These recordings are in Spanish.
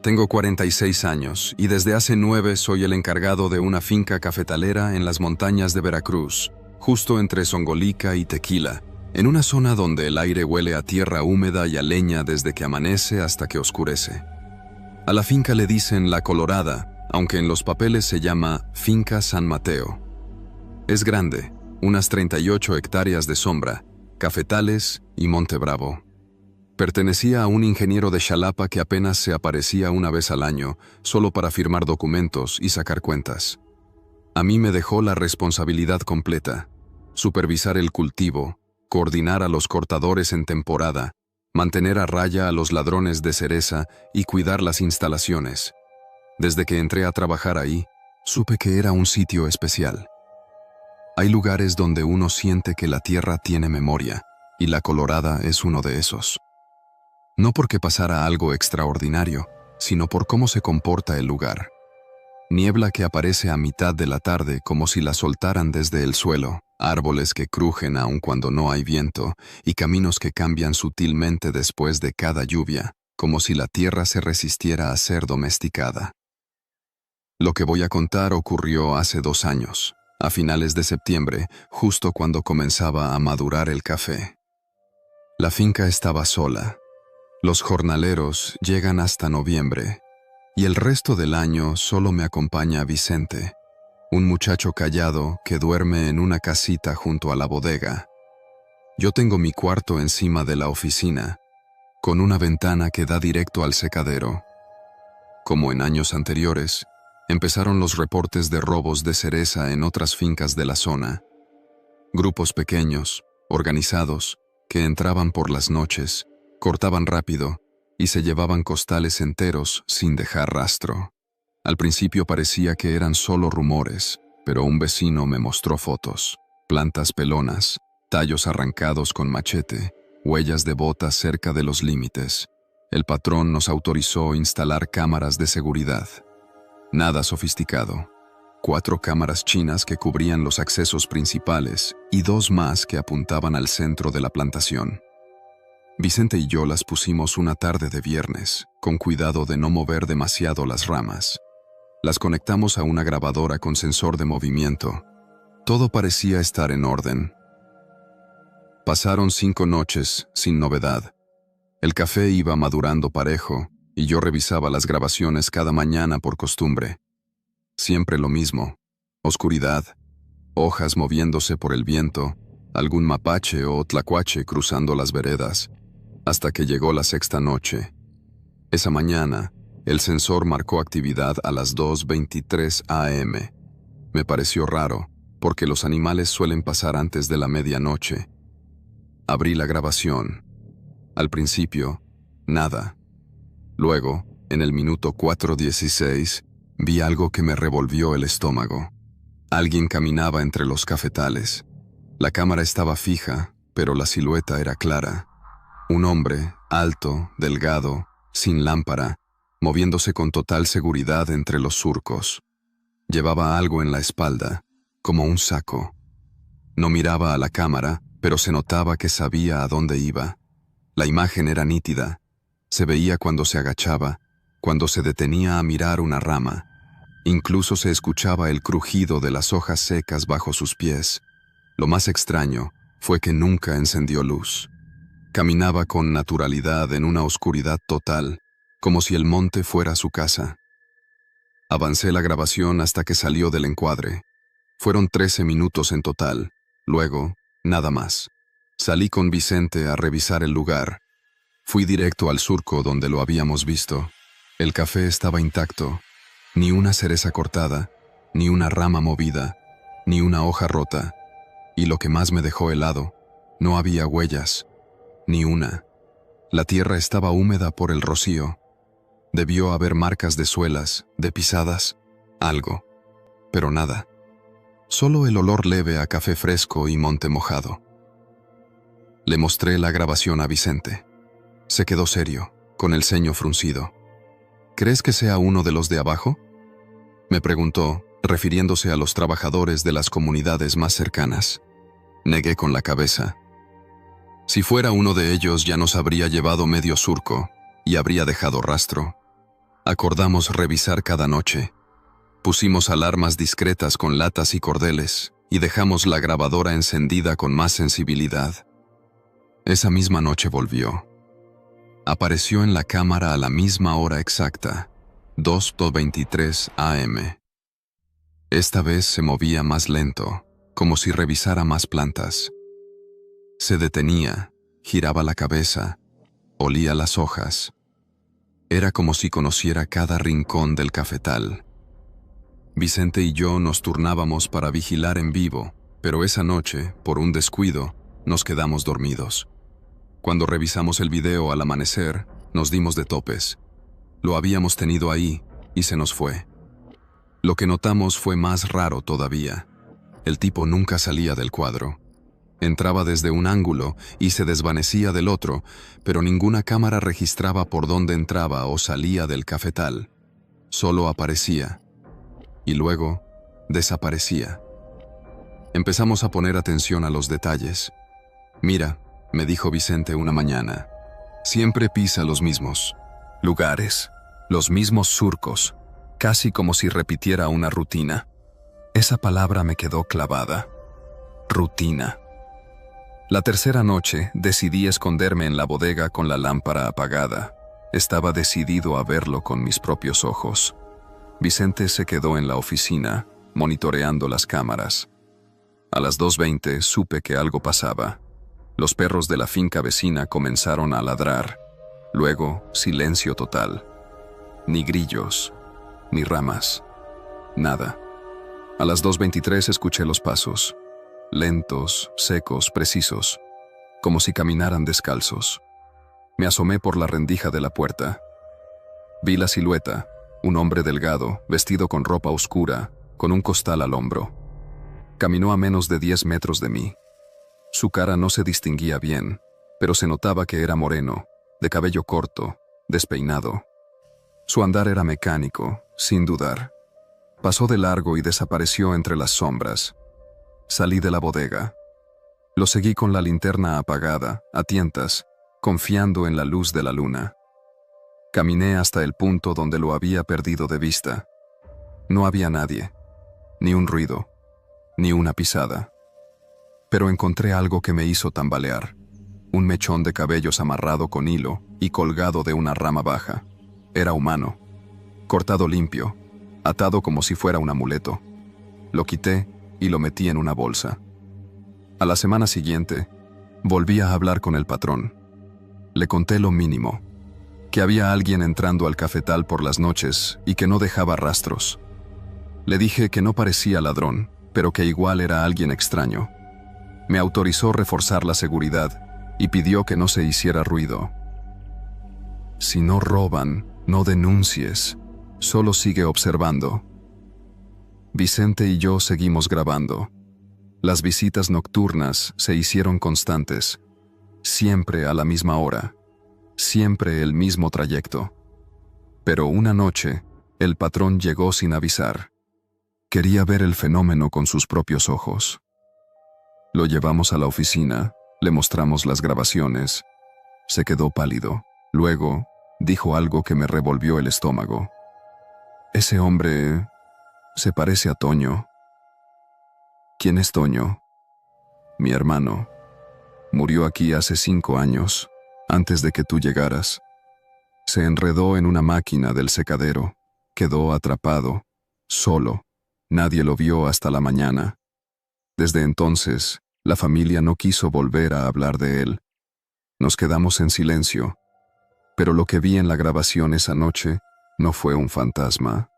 Tengo 46 años y desde hace 9 soy el encargado de una finca cafetalera en las montañas de Veracruz, justo entre Songolica y Tequila, en una zona donde el aire huele a tierra húmeda y a leña desde que amanece hasta que oscurece. A la finca le dicen La Colorada, aunque en los papeles se llama Finca San Mateo. Es grande, unas 38 hectáreas de sombra, cafetales y Monte Bravo. Pertenecía a un ingeniero de Xalapa que apenas se aparecía una vez al año, solo para firmar documentos y sacar cuentas. A mí me dejó la responsabilidad completa: supervisar el cultivo, coordinar a los cortadores en temporada, mantener a raya a los ladrones de cereza y cuidar las instalaciones. Desde que entré a trabajar ahí, supe que era un sitio especial. Hay lugares donde uno siente que la tierra tiene memoria, y La Colorada es uno de esos. No porque pasara algo extraordinario, sino por cómo se comporta el lugar. Niebla que aparece a mitad de la tarde como si la soltaran desde el suelo, árboles que crujen aun cuando no hay viento, y caminos que cambian sutilmente después de cada lluvia, como si la tierra se resistiera a ser domesticada. Lo que voy a contar ocurrió hace 2 años, a finales de septiembre, justo cuando comenzaba a madurar el café. La finca estaba sola. Los jornaleros llegan hasta noviembre, y el resto del año solo me acompaña Vicente, un muchacho callado que duerme en una casita junto a la bodega. Yo tengo mi cuarto encima de la oficina, con una ventana que da directo al secadero. Como en años anteriores, empezaron los reportes de robos de cereza en otras fincas de la zona. Grupos pequeños, organizados, que entraban por las noches, cortaban rápido y se llevaban costales enteros sin dejar rastro. Al principio parecía que eran solo rumores, pero un vecino me mostró fotos: plantas pelonas, tallos arrancados con machete, huellas de botas cerca de los límites. El patrón nos autorizó instalar cámaras de seguridad. Nada sofisticado. 4 cámaras chinas que cubrían los accesos principales y 2 más que apuntaban al centro de la plantación. Vicente y yo las pusimos una tarde de viernes, con cuidado de no mover demasiado las ramas. Las conectamos a una grabadora con sensor de movimiento. Todo parecía estar en orden. Pasaron 5 noches sin novedad. El café iba madurando parejo y yo revisaba las grabaciones cada mañana por costumbre. Siempre lo mismo: oscuridad, hojas moviéndose por el viento, algún mapache o tlacuache cruzando las veredas. Hasta que llegó la 6ª noche. Esa mañana, el sensor marcó actividad a las 2:23 a.m. Me pareció raro, porque los animales suelen pasar antes de la medianoche. Abrí la grabación. Al principio, nada. Luego, en el minuto 4:16, vi algo que me revolvió el estómago. Alguien caminaba entre los cafetales. La cámara estaba fija, pero la silueta era clara. Un hombre, alto, delgado, sin lámpara, moviéndose con total seguridad entre los surcos. Llevaba algo en la espalda, como un saco. No miraba a la cámara, pero se notaba que sabía a dónde iba. La imagen era nítida. Se veía cuando se agachaba, cuando se detenía a mirar una rama. Incluso se escuchaba el crujido de las hojas secas bajo sus pies. Lo más extraño fue que nunca encendió luz. Caminaba con naturalidad en una oscuridad total, como si el monte fuera su casa. Avancé la grabación hasta que salió del encuadre. Fueron 13 minutos en total, luego, nada más. Salí con Vicente a revisar el lugar. Fui directo al surco donde lo habíamos visto. El café estaba intacto, ni una cereza cortada, ni una rama movida, ni una hoja rota. Y lo que más me dejó helado, no había huellas. Ni una. La tierra estaba húmeda por el rocío. Debió haber marcas de suelas, de pisadas, algo. Pero nada. Solo el olor leve a café fresco y monte mojado. Le mostré la grabación a Vicente. Se quedó serio, con el ceño fruncido. ¿Crees que sea uno de los de abajo?, me preguntó, refiriéndose a los trabajadores de las comunidades más cercanas. Negué con la cabeza. Si fuera uno de ellos ya nos habría llevado medio surco y habría dejado rastro. Acordamos revisar cada noche. Pusimos alarmas discretas con latas y cordeles y dejamos la grabadora encendida con más sensibilidad. Esa misma noche volvió. Apareció en la cámara a la misma hora exacta, 2:23 AM. Esta vez se movía más lento, como si revisara más plantas. Se detenía, giraba la cabeza, olía las hojas. Era como si conociera cada rincón del cafetal. Vicente y yo nos turnábamos para vigilar en vivo, pero esa noche, por un descuido, nos quedamos dormidos. Cuando revisamos el video al amanecer, nos dimos de topes. Lo habíamos tenido ahí y se nos fue. Lo que notamos fue más raro todavía. El tipo nunca salía del cuadro. Entraba desde un ángulo y se desvanecía del otro, pero ninguna cámara registraba por dónde entraba o salía del cafetal. Solo aparecía. Y luego, desaparecía. Empezamos a poner atención a los detalles. «Mira», me dijo Vicente una mañana, «siempre pisa los mismos lugares, los mismos surcos, casi como si repitiera una rutina». Esa palabra me quedó clavada. Rutina. La tercera noche decidí esconderme en la bodega con la lámpara apagada. Estaba decidido a verlo con mis propios ojos. Vicente se quedó en la oficina, monitoreando las cámaras. A las 2:20 supe que algo pasaba. Los perros de la finca vecina comenzaron a ladrar. Luego, silencio total. Ni grillos, ni ramas. Nada. A las 2:23 escuché los pasos. Lentos, secos, precisos. Como si caminaran descalzos. Me asomé por la rendija de la puerta. Vi la silueta, un hombre delgado, vestido con ropa oscura, con un costal al hombro. Caminó a menos de 10 metros de mí. Su cara no se distinguía bien, pero se notaba que era moreno, de cabello corto, despeinado. Su andar era mecánico, sin dudar. Pasó de largo y desapareció entre las sombras. Salí de la bodega. Lo seguí con la linterna apagada, a tientas, confiando en la luz de la luna. Caminé hasta el punto donde lo había perdido de vista. No había nadie, ni un ruido, ni una pisada. Pero encontré algo que me hizo tambalear. Un mechón de cabellos amarrado con hilo y colgado de una rama baja. Era humano, cortado limpio, atado como si fuera un amuleto. Lo quité y lo metí en una bolsa. A la semana siguiente, volví a hablar con el patrón. Le conté lo mínimo, que había alguien entrando al cafetal por las noches y que no dejaba rastros. Le dije que no parecía ladrón, pero que igual era alguien extraño. Me autorizó reforzar la seguridad y pidió que no se hiciera ruido. Si no roban, no denuncies, solo sigue observando. Vicente y yo seguimos grabando. Las visitas nocturnas se hicieron constantes, siempre a la misma hora, siempre el mismo trayecto. Pero una noche, el patrón llegó sin avisar. Quería ver el fenómeno con sus propios ojos. Lo llevamos a la oficina, le mostramos las grabaciones. Se quedó pálido. Luego, dijo algo que me revolvió el estómago. Ese hombre se parece a Toño. ¿Quién es Toño? Mi hermano. Murió aquí hace 5 años, antes de que tú llegaras. Se enredó en una máquina del secadero, quedó atrapado, solo. Nadie lo vio hasta la mañana. Desde entonces, la familia no quiso volver a hablar de él. Nos quedamos en silencio, pero lo que vi en la grabación esa noche no fue un fantasma.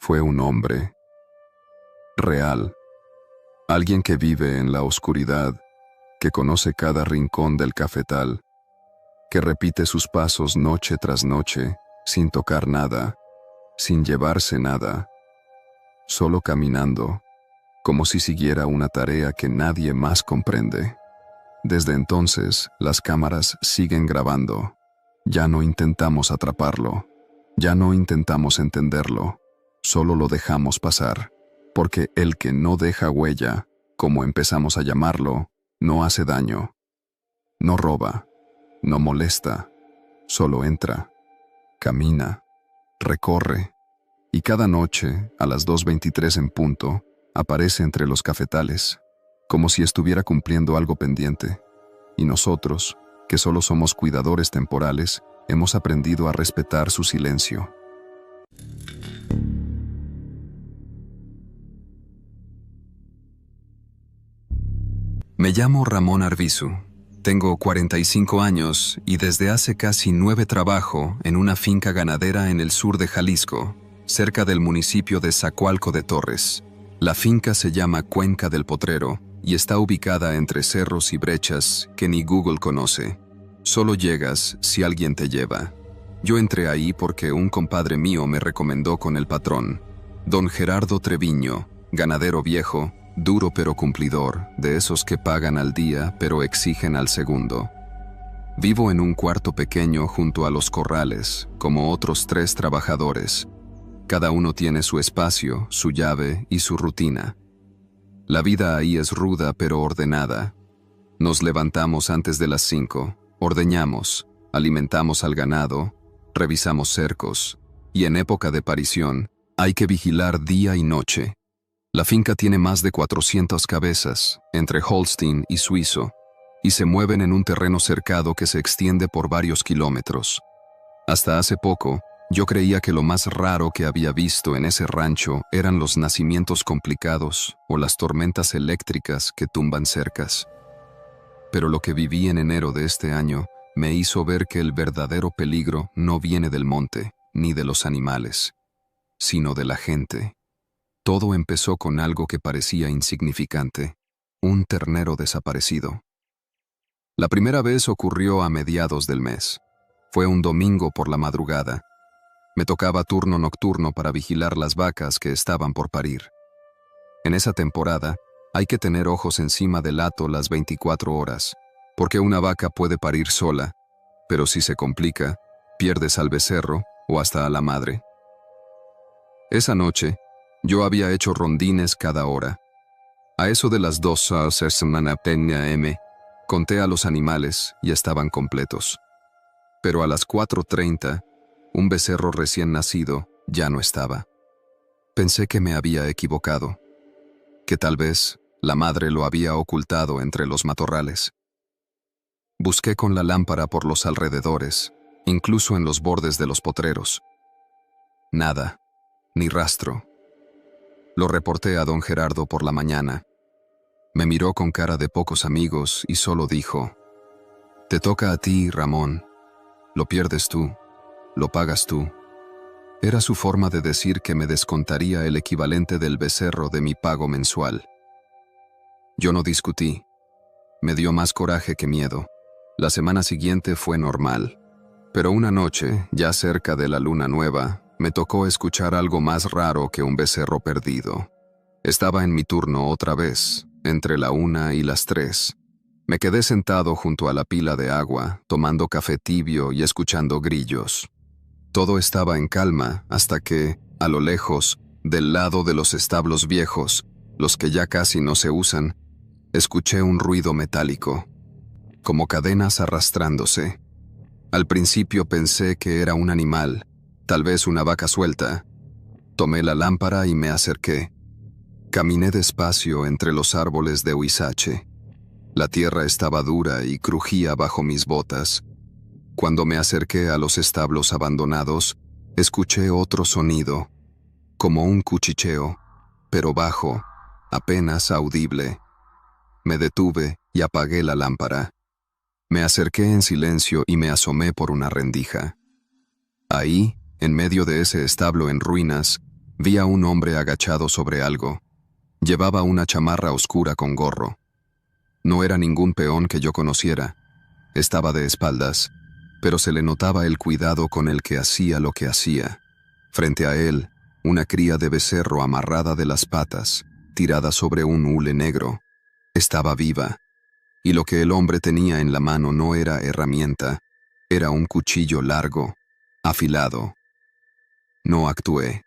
Fue un hombre. Real. Alguien que vive en la oscuridad, que conoce cada rincón del cafetal, que repite sus pasos noche tras noche, sin tocar nada, sin llevarse nada, solo caminando, como si siguiera una tarea que nadie más comprende. Desde entonces, las cámaras siguen grabando. Ya no intentamos atraparlo, ya no intentamos entenderlo, solo lo dejamos pasar, porque el que no deja huella, como empezamos a llamarlo, no hace daño, no roba, no molesta, solo entra, camina, recorre, y cada noche, a las 2:23 en punto, aparece entre los cafetales, como si estuviera cumpliendo algo pendiente. Y nosotros, que solo somos cuidadores temporales, hemos aprendido a respetar su silencio. Me llamo Ramón Arbizu. Tengo 45 años y desde hace casi 9 trabajo en una finca ganadera en el sur de Jalisco, cerca del municipio de Zacualco de Torres. La finca se llama Cuenca del Potrero y está ubicada entre cerros y brechas que ni Google conoce. Solo llegas si alguien te lleva. Yo entré ahí porque un compadre mío me recomendó con el patrón, don Gerardo Treviño, ganadero viejo, duro pero cumplidor, de esos que pagan al día pero exigen al segundo. Vivo en un cuarto pequeño junto a los corrales, como otros 3 trabajadores. Cada uno tiene su espacio, su llave y su rutina. La vida ahí es ruda pero ordenada. Nos levantamos antes de las 5, ordeñamos, alimentamos al ganado, revisamos cercos, y en época de parición hay que vigilar día y noche. La finca tiene más de 400 cabezas, entre Holstein y Suizo, y se mueven en un terreno cercado que se extiende por varios kilómetros. Hasta hace poco, yo creía que lo más raro que había visto en ese rancho eran los nacimientos complicados o las tormentas eléctricas que tumban cercas. Pero lo que viví en enero de este año me hizo ver que el verdadero peligro no viene del monte, ni de los animales, sino de la gente. Todo empezó con algo que parecía insignificante, un ternero desaparecido. La primera vez ocurrió a mediados del mes. Fue un domingo por la madrugada. Me tocaba turno nocturno para vigilar las vacas que estaban por parir. En esa temporada, hay que tener ojos encima del hato las 24 horas, porque una vaca puede parir sola, pero si se complica, pierdes al becerro o hasta a la madre. Esa noche, yo había hecho rondines cada hora. A eso de las 2:00 p.m., conté a los animales y estaban completos. Pero a las 4:30, un becerro recién nacido ya no estaba. Pensé que me había equivocado, que tal vez la madre lo había ocultado entre los matorrales. Busqué con la lámpara por los alrededores, incluso en los bordes de los potreros. Nada, ni rastro. Lo reporté a don Gerardo por la mañana. Me miró con cara de pocos amigos y solo dijo: «Te toca a ti, Ramón. Lo pierdes tú, lo pagas tú». Era su forma de decir que me descontaría el equivalente del becerro de mi pago mensual. Yo no discutí. Me dio más coraje que miedo. La semana siguiente fue normal. Pero una noche, ya cerca de la luna nueva, me tocó escuchar algo más raro que un becerro perdido. Estaba en mi turno otra vez, entre la 1 y las 3. Me quedé sentado junto a la pila de agua, tomando café tibio y escuchando grillos. Todo estaba en calma hasta que, a lo lejos, del lado de los establos viejos, los que ya casi no se usan, escuché un ruido metálico, como cadenas arrastrándose. Al principio pensé que era un animal, tal vez una vaca suelta. Tomé la lámpara y me acerqué. Caminé despacio entre los árboles de huizache. La tierra estaba dura y crujía bajo mis botas. Cuando me acerqué a los establos abandonados, escuché otro sonido, como un cuchicheo, pero bajo, apenas audible. Me detuve y apagué la lámpara. Me acerqué en silencio y me asomé por una rendija. Ahí, en medio de ese establo en ruinas, vi a un hombre agachado sobre algo. Llevaba una chamarra oscura con gorro. No era ningún peón que yo conociera. Estaba de espaldas, pero se le notaba el cuidado con el que hacía lo que hacía. Frente a él, una cría de becerro amarrada de las patas, tirada sobre un hule negro. Estaba viva, y lo que el hombre tenía en la mano no era herramienta, era un cuchillo largo, afilado. No actué.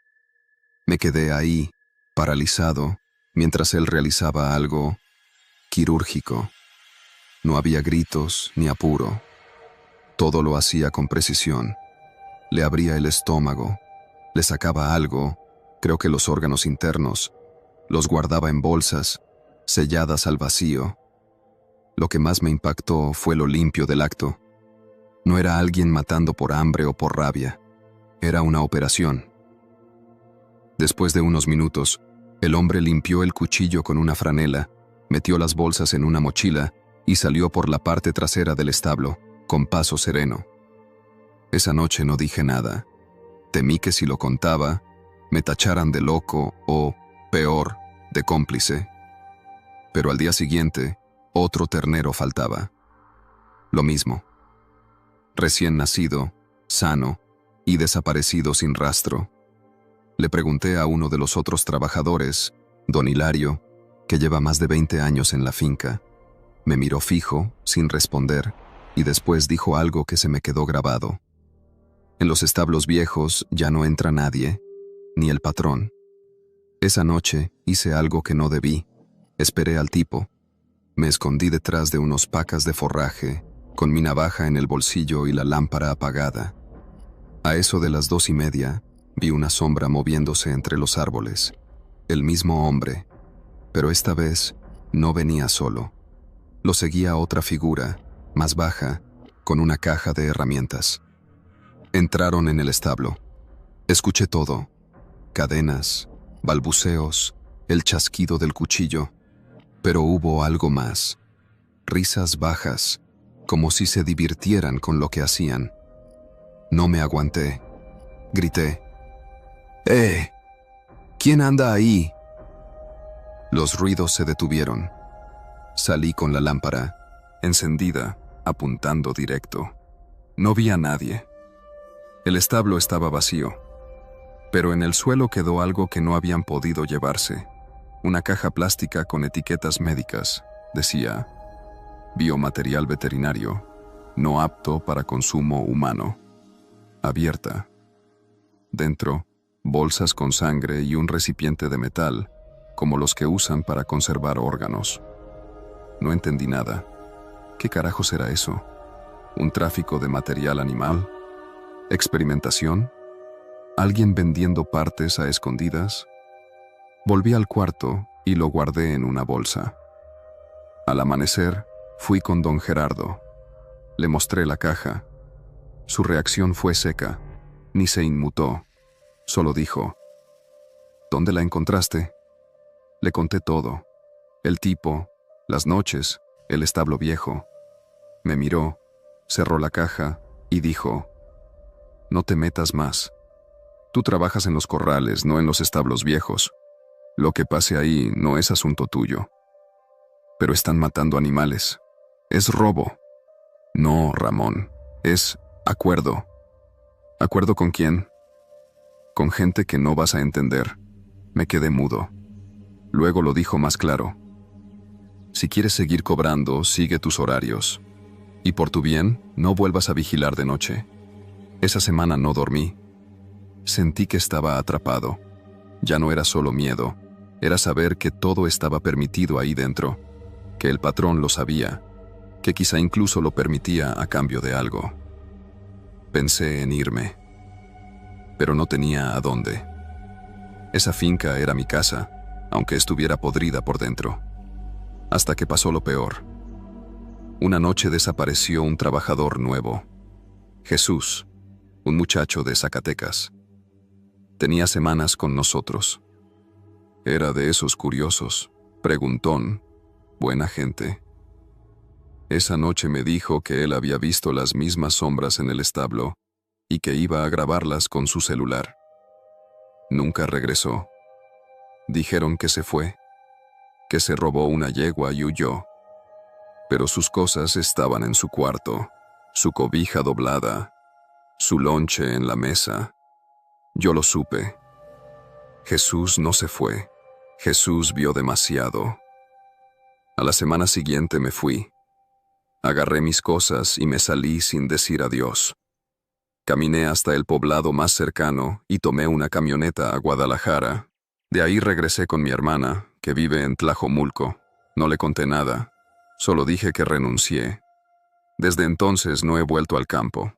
Me quedé ahí, paralizado, mientras él realizaba algo quirúrgico. No había gritos ni apuro. Todo lo hacía con precisión. Le abría el estómago, Le sacaba algo, creo que los órganos internos, los guardaba en bolsas, selladas al vacío. Lo que más me impactó fue lo limpio del acto. No era alguien matando por hambre o por rabia, era una operación. Después de unos minutos, el hombre limpió el cuchillo con una franela, metió las bolsas en una mochila y salió por la parte trasera del establo, con paso sereno. Esa noche no dije nada. Temí que si lo contaba, me tacharan de loco o, peor, de cómplice. Pero al día siguiente, otro ternero faltaba. Lo mismo. Recién nacido, sano y desaparecido sin rastro. Le pregunté a uno de los otros trabajadores, don Hilario, que lleva más de 20 años en la finca. Me miró fijo, sin responder, y después dijo algo que se me quedó grabado. En los establos viejos ya no entra nadie, ni el patrón. Esa noche hice algo que no debí. Esperé al tipo. Me escondí detrás de unos pacas de forraje, con mi navaja en el bolsillo y la lámpara apagada. A eso de las 2:30, vi una sombra moviéndose entre los árboles. El mismo hombre, pero esta vez no venía solo. Lo seguía otra figura, más baja, con una caja de herramientas. Entraron en el establo. Escuché todo: cadenas, balbuceos, el chasquido del cuchillo. Pero hubo algo más. Risas bajas, como si se divirtieran con lo que hacían. No me aguanté. Grité: ¿Quién anda ahí? Los ruidos se detuvieron. Salí con la lámpara, encendida, apuntando directo. No vi a nadie. El establo estaba vacío, pero en el suelo quedó algo que no habían podido llevarse. Una caja plástica con etiquetas médicas. Decía: biomaterial veterinario, no apto para consumo humano. Abierta. Dentro, bolsas con sangre y un recipiente de metal, como los que usan para conservar órganos. No entendí nada. ¿Qué carajos era eso? ¿Un tráfico de material animal? ¿Experimentación? ¿Alguien vendiendo partes a escondidas? Volví al cuarto y lo guardé en una bolsa. Al amanecer, fui con don Gerardo. Le mostré la caja. Su reacción fue seca, ni se inmutó. Solo dijo: ¿dónde la encontraste? Le conté todo. El tipo, las noches, el establo viejo. Me miró, cerró la caja y dijo: no te metas más. Tú trabajas en los corrales, no en los establos viejos. Lo que pase ahí no es asunto tuyo. Pero están matando animales. Es robo. No, Ramón. Es acuerdo. ¿Acuerdo con quién? Con gente que no vas a entender. Me quedé mudo. Luego lo dijo más claro: si quieres seguir cobrando, sigue tus horarios. Y por tu bien, no vuelvas a vigilar de noche. Esa semana no dormí. Sentí que estaba atrapado. Ya no era solo miedo, era saber que todo estaba permitido ahí dentro, que el patrón lo sabía, que quizá incluso lo permitía a cambio de algo. Pensé en irme, pero no tenía a dónde. Esa finca era mi casa, aunque estuviera podrida por dentro. Hasta que pasó lo peor. Una noche desapareció un trabajador nuevo. Jesús, un muchacho de Zacatecas. Tenía semanas con nosotros. Era de esos curiosos, preguntón, buena gente. Esa noche me dijo que él había visto las mismas sombras en el establo y que iba a grabarlas con su celular. Nunca regresó. Dijeron que se fue, que se robó una yegua y huyó. Pero sus cosas estaban en su cuarto, su cobija doblada, su lonche en la mesa. Yo lo supe. Jesús no se fue. Jesús vio demasiado. A la semana siguiente me fui. Agarré mis cosas y me salí sin decir adiós. Caminé hasta el poblado más cercano y tomé una camioneta a Guadalajara. De ahí regresé con mi hermana, que vive en Tlajomulco. No le conté nada, solo dije que renuncié. Desde entonces no he vuelto al campo.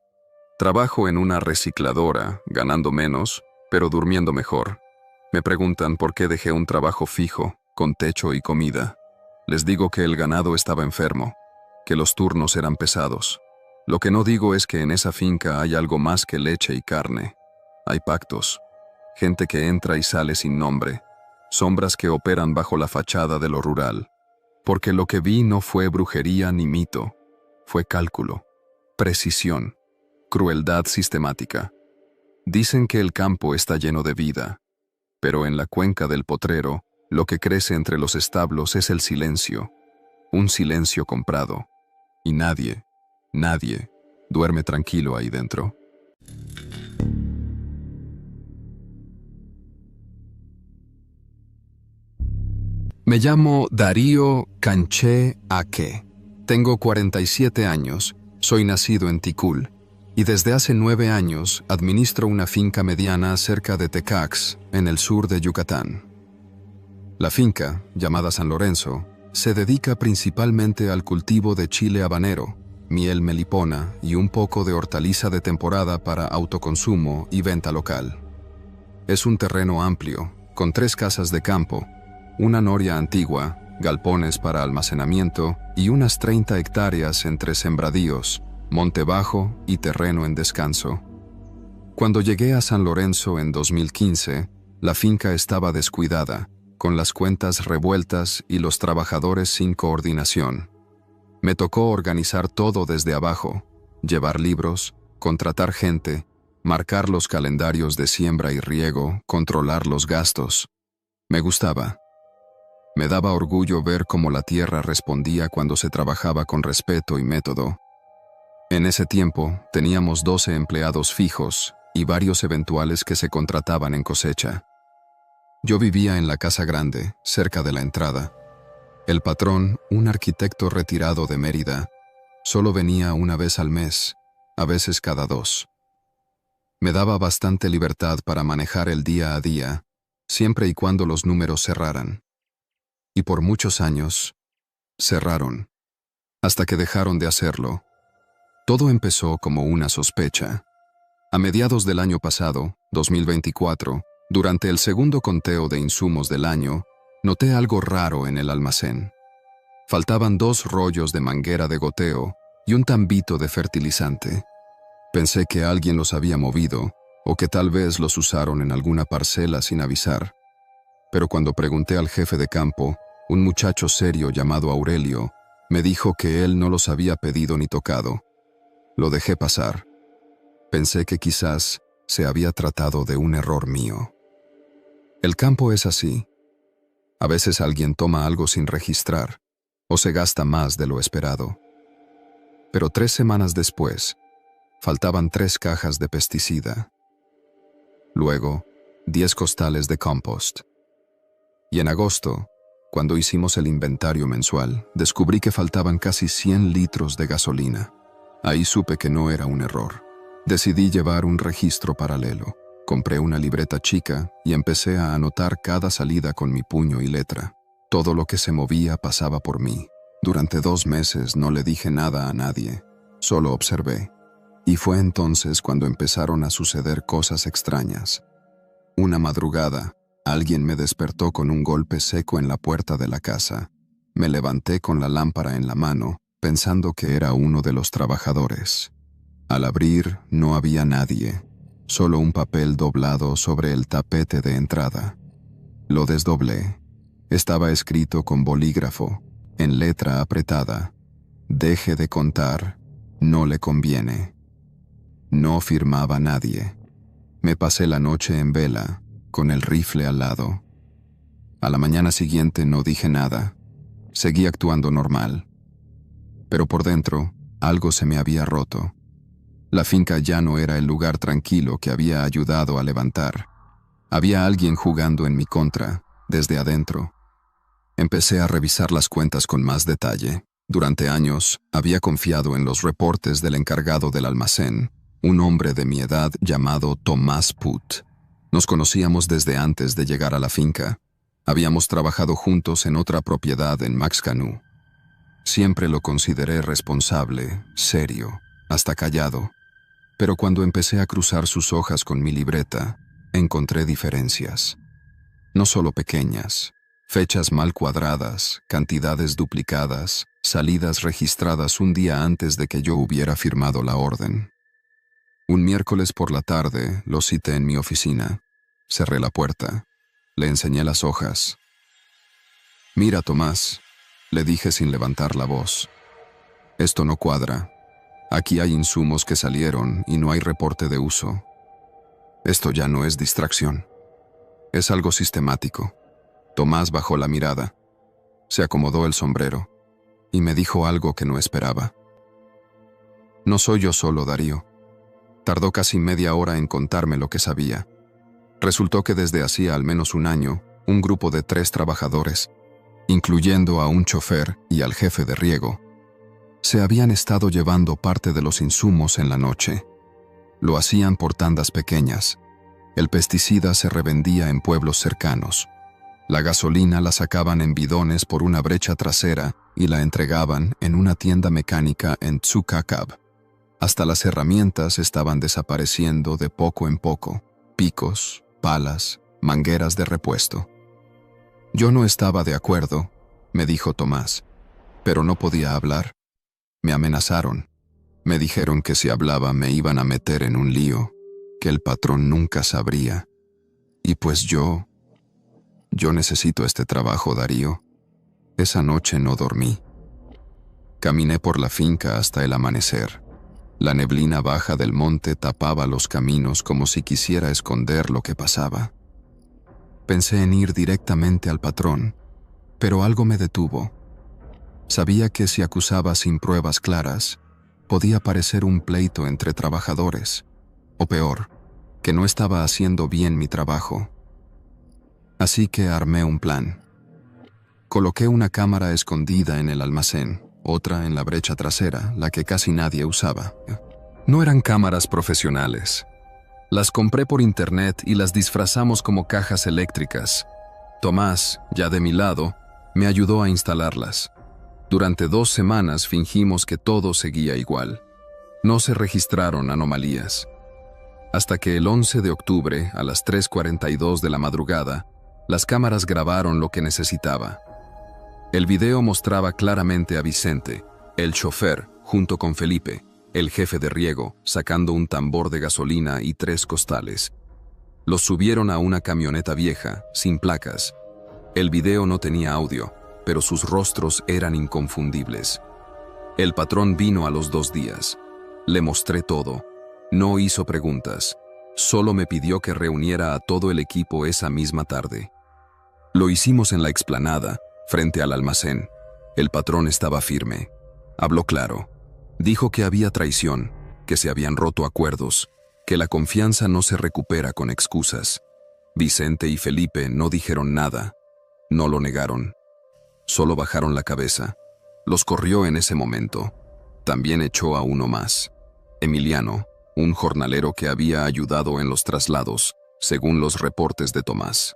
Trabajo en una recicladora, ganando menos, pero durmiendo mejor. Me preguntan por qué dejé un trabajo fijo, con techo y comida. Les digo que el ganado estaba enfermo, que los turnos eran pesados. Lo que no digo es que en esa finca hay algo más que leche y carne. Hay pactos, gente que entra y sale sin nombre, sombras que operan bajo la fachada de lo rural. Porque lo que vi no fue brujería ni mito, fue cálculo, precisión, crueldad sistemática. Dicen que el campo está lleno de vida, pero en la cuenca del potrero, lo que crece entre los establos es el silencio, un silencio comprado, y nadie duerme tranquilo ahí dentro. Me llamo Darío Canché Aque. Tengo 47 años, soy nacido en Tikul, y desde hace 9 años administro una finca mediana cerca de Tecax, en el sur de Yucatán. La finca, llamada San Lorenzo, se dedica principalmente al cultivo de chile habanero, miel melipona y un poco de hortaliza de temporada para autoconsumo y venta local. Es un terreno amplio, con 3 casas de campo, una noria antigua, galpones para almacenamiento y unas 30 hectáreas entre sembradíos, monte bajo y terreno en descanso. Cuando llegué a San Lorenzo en 2015, la finca estaba descuidada, con las cuentas revueltas y los trabajadores sin coordinación. Me tocó organizar todo desde abajo, llevar libros, contratar gente, marcar los calendarios de siembra y riego, controlar los gastos. Me gustaba. Me daba orgullo ver cómo la tierra respondía cuando se trabajaba con respeto y método. En ese tiempo teníamos 12 empleados fijos y varios eventuales que se contrataban en cosecha. Yo vivía en la casa grande, cerca de la entrada. El patrón, un arquitecto retirado de Mérida, solo venía una vez al mes, a veces cada 2. Me daba bastante libertad para manejar el día a día, siempre y cuando los números cerraran. Y por muchos años, cerraron, hasta que dejaron de hacerlo. Todo empezó como una sospecha. A mediados del año pasado, 2024, durante el segundo conteo de insumos del año, noté algo raro en el almacén. Faltaban 2 rollos de manguera de goteo y un tambito de fertilizante. Pensé que alguien los había movido o que tal vez los usaron en alguna parcela sin avisar. Pero cuando pregunté al jefe de campo, un muchacho serio llamado Aurelio, me dijo que él no los había pedido ni tocado. Lo dejé pasar. Pensé que quizás se había tratado de un error mío. El campo es así. A veces alguien toma algo sin registrar o se gasta más de lo esperado. Pero 3 semanas después, faltaban 3 cajas de pesticida. Luego, 10 costales de compost. Y en agosto, cuando hicimos el inventario mensual, descubrí que faltaban casi 100 litros de gasolina. Ahí supe que no era un error. Decidí llevar un registro paralelo. Compré una libreta chica y empecé a anotar cada salida con mi puño y letra. Todo lo que se movía pasaba por mí. Durante 2 meses no le dije nada a nadie, solo observé. Y fue entonces cuando empezaron a suceder cosas extrañas. Una madrugada, alguien me despertó con un golpe seco en la puerta de la casa. Me levanté con la lámpara en la mano, pensando que era uno de los trabajadores. Al abrir, no había nadie. Solo un papel doblado sobre el tapete de entrada. Lo desdoblé. Estaba escrito con bolígrafo, en letra apretada. Deje de contar, no le conviene. No firmaba nadie. Me pasé la noche en vela, con el rifle al lado. A la mañana siguiente no dije nada. Seguí actuando normal. Pero por dentro, algo se me había roto. La finca ya no era el lugar tranquilo que había ayudado a levantar. Había alguien jugando en mi contra, desde adentro. Empecé a revisar las cuentas con más detalle. Durante años, había confiado en los reportes del encargado del almacén, un hombre de mi edad llamado Tomás Put. Nos conocíamos desde antes de llegar a la finca. Habíamos trabajado juntos en otra propiedad en Maxcanú. Siempre lo consideré responsable, serio, hasta callado. Pero cuando empecé a cruzar sus hojas con mi libreta, encontré diferencias. No solo pequeñas, fechas mal cuadradas, cantidades duplicadas, salidas registradas un día antes de que yo hubiera firmado la orden. Un miércoles por la tarde lo cité en mi oficina. Cerré la puerta. Le enseñé las hojas. «Mira, Tomás», le dije sin levantar la voz. «Esto no cuadra. Aquí hay insumos que salieron y no hay reporte de uso. Esto ya no es distracción. Es algo sistemático». Tomás bajó la mirada. Se acomodó el sombrero y me dijo algo que no esperaba. «No soy yo solo, Darío». Tardó casi media hora en contarme lo que sabía. Resultó que desde hacía al menos un año, un grupo de 3 trabajadores, incluyendo a un chofer y al jefe de riego, se habían estado llevando parte de los insumos en la noche. Lo hacían por tandas pequeñas. El pesticida se revendía en pueblos cercanos. La gasolina la sacaban en bidones por una brecha trasera y la entregaban en una tienda mecánica en Tsukakab. Hasta las herramientas estaban desapareciendo de poco en poco. Picos, palas, mangueras de repuesto. Yo no estaba de acuerdo, me dijo Tomás, pero no podía hablar. Me amenazaron. Me dijeron que si hablaba me iban a meter en un lío, que el patrón nunca sabría. Y pues yo necesito este trabajo, Darío. Esa noche no dormí. Caminé por la finca hasta el amanecer. La neblina baja del monte tapaba los caminos como si quisiera esconder lo que pasaba. Pensé en ir directamente al patrón, pero algo me detuvo. Sabía que si acusaba sin pruebas claras, podía parecer un pleito entre trabajadores, o peor, que no estaba haciendo bien mi trabajo. Así que armé un plan. Coloqué una cámara escondida en el almacén, otra en la brecha trasera, la que casi nadie usaba. No eran cámaras profesionales. Las compré por internet y las disfrazamos como cajas eléctricas. Tomás, ya de mi lado, me ayudó a instalarlas. Durante 2 semanas fingimos que todo seguía igual. No se registraron anomalías. Hasta que el 11 de octubre, a las 3:42 de la madrugada, las cámaras grabaron lo que necesitaba. El video mostraba claramente a Vicente, el chofer, junto con Felipe, el jefe de riego, sacando un tambor de gasolina y 3 costales. Los subieron a una camioneta vieja, sin placas. El video no tenía audio, pero sus rostros eran inconfundibles. El patrón vino a los 2 días. Le mostré todo. No hizo preguntas. Solo me pidió que reuniera a todo el equipo esa misma tarde. Lo hicimos en la explanada, frente al almacén. El patrón estaba firme. Habló claro. Dijo que había traición, que se habían roto acuerdos, que la confianza no se recupera con excusas. Vicente y Felipe no dijeron nada. No lo negaron. Solo bajaron la cabeza. Los corrió en ese momento. También echó a uno más. Emiliano, un jornalero que había ayudado en los traslados, según los reportes de Tomás.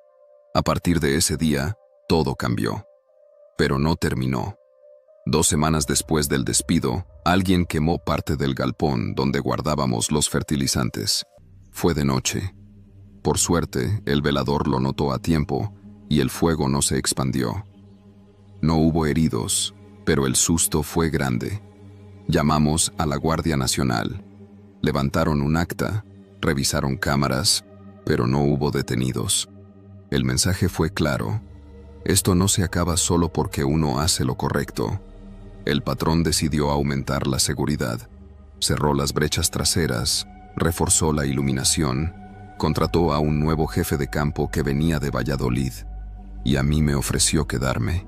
A partir de ese día, todo cambió. Pero no terminó. 2 semanas después del despido, alguien quemó parte del galpón donde guardábamos los fertilizantes. Fue de noche. Por suerte, el velador lo notó a tiempo y el fuego no se expandió. No hubo heridos, pero el susto fue grande. Llamamos a la Guardia Nacional. Levantaron un acta, revisaron cámaras, pero no hubo detenidos. El mensaje fue claro. Esto no se acaba solo porque uno hace lo correcto. El patrón decidió aumentar la seguridad. Cerró las brechas traseras, reforzó la iluminación, contrató a un nuevo jefe de campo que venía de Valladolid, y a mí me ofreció quedarme.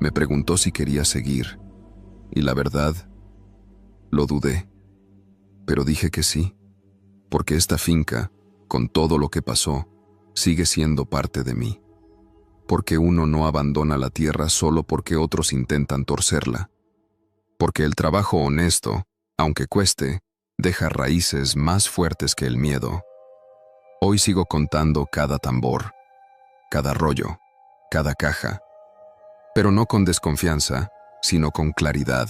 Me preguntó si quería seguir, y la verdad, lo dudé. Pero dije que sí, porque esta finca, con todo lo que pasó, sigue siendo parte de mí. Porque uno no abandona la tierra solo porque otros intentan torcerla. Porque el trabajo honesto, aunque cueste, deja raíces más fuertes que el miedo. Hoy sigo contando cada tambor, cada rollo, cada caja, pero no con desconfianza, sino con claridad.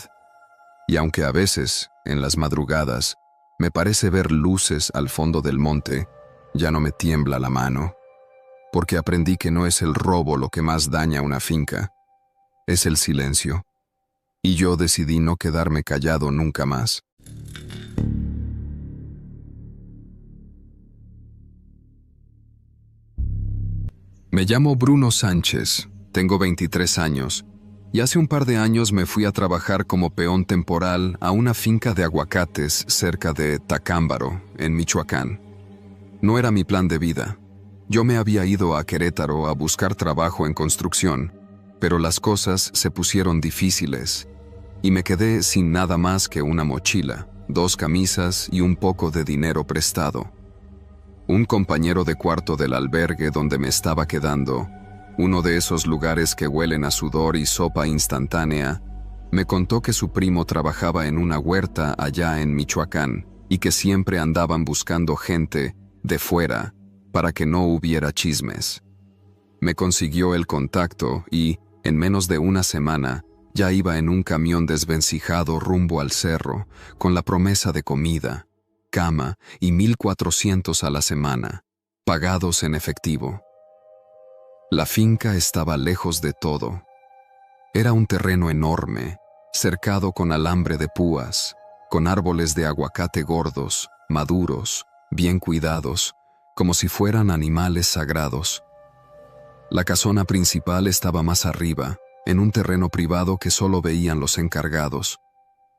Y aunque a veces, en las madrugadas, me parece ver luces al fondo del monte, Ya no me tiembla la mano, porque aprendí que no es el robo lo que más daña una finca, es el silencio. Y yo decidí no quedarme callado nunca más. Me llamo Bruno Sánchez, tengo 23 años, y hace un par de años me fui a trabajar como peón temporal a una finca de aguacates cerca de Tacámbaro, en Michoacán. No era mi plan de vida. Yo me había ido a Querétaro a buscar trabajo en construcción, pero las cosas se pusieron difíciles y me quedé sin nada más que una mochila, 2 camisas y un poco de dinero prestado. Un compañero de cuarto del albergue donde me estaba quedando, uno de esos lugares que huelen a sudor y sopa instantánea, me contó que su primo trabajaba en una huerta allá en Michoacán y que siempre andaban buscando gente de fuera para que no hubiera chismes. Me consiguió el contacto y, en menos de una semana, ya iba en un camión desvencijado rumbo al cerro, con la promesa de comida, cama y 1,400 a la semana, pagados en efectivo. La finca estaba lejos de todo. Era un terreno enorme, cercado con alambre de púas, con árboles de aguacate gordos, maduros, bien cuidados, como si fueran animales sagrados. La casona principal estaba más arriba, en un terreno privado que solo veían los encargados.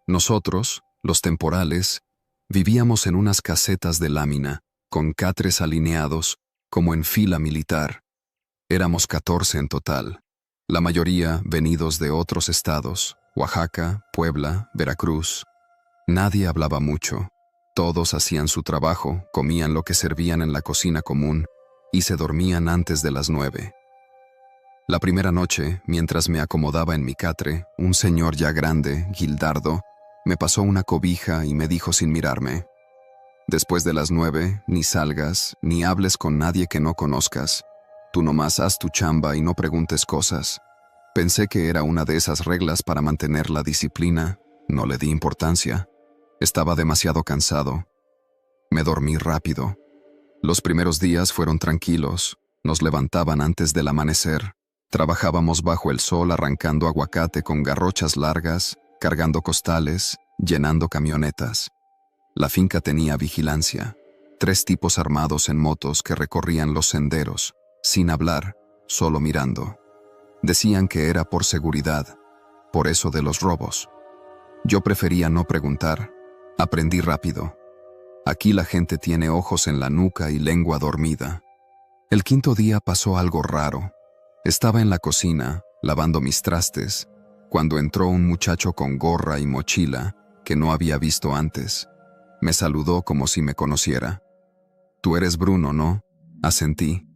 Nosotros, los temporales, vivíamos en unas casetas de lámina, con catres alineados, como en fila militar. Éramos 14 en total, la mayoría venidos de otros estados, Oaxaca, Puebla, Veracruz. Nadie hablaba mucho. Todos hacían su trabajo, comían lo que servían en la cocina común y se dormían antes de las 9. La primera noche, mientras me acomodaba en mi catre, un señor ya grande, Gildardo, me pasó una cobija y me dijo sin mirarme: «Después de las 9, ni salgas, ni hables con nadie que no conozcas. Tú nomás haz tu chamba y no preguntes cosas». Pensé que era una de esas reglas para mantener la disciplina. No le di importancia. Estaba demasiado cansado. Me dormí rápido. Los primeros días fueron tranquilos. Nos levantaban antes del amanecer. Trabajábamos bajo el sol arrancando aguacate con garrochas largas, cargando costales, llenando camionetas. La finca tenía vigilancia. 3 tipos armados en motos que recorrían los senderos, sin hablar, solo mirando. Decían que era por seguridad, por eso de los robos. Yo prefería no preguntar. Aprendí rápido. Aquí la gente tiene ojos en la nuca y lengua dormida. El 5.º día pasó algo raro. Estaba en la cocina, lavando mis trastes, cuando entró un muchacho con gorra y mochila que no había visto antes. Me saludó como si me conociera. «Tú eres Bruno, ¿no?», asentí.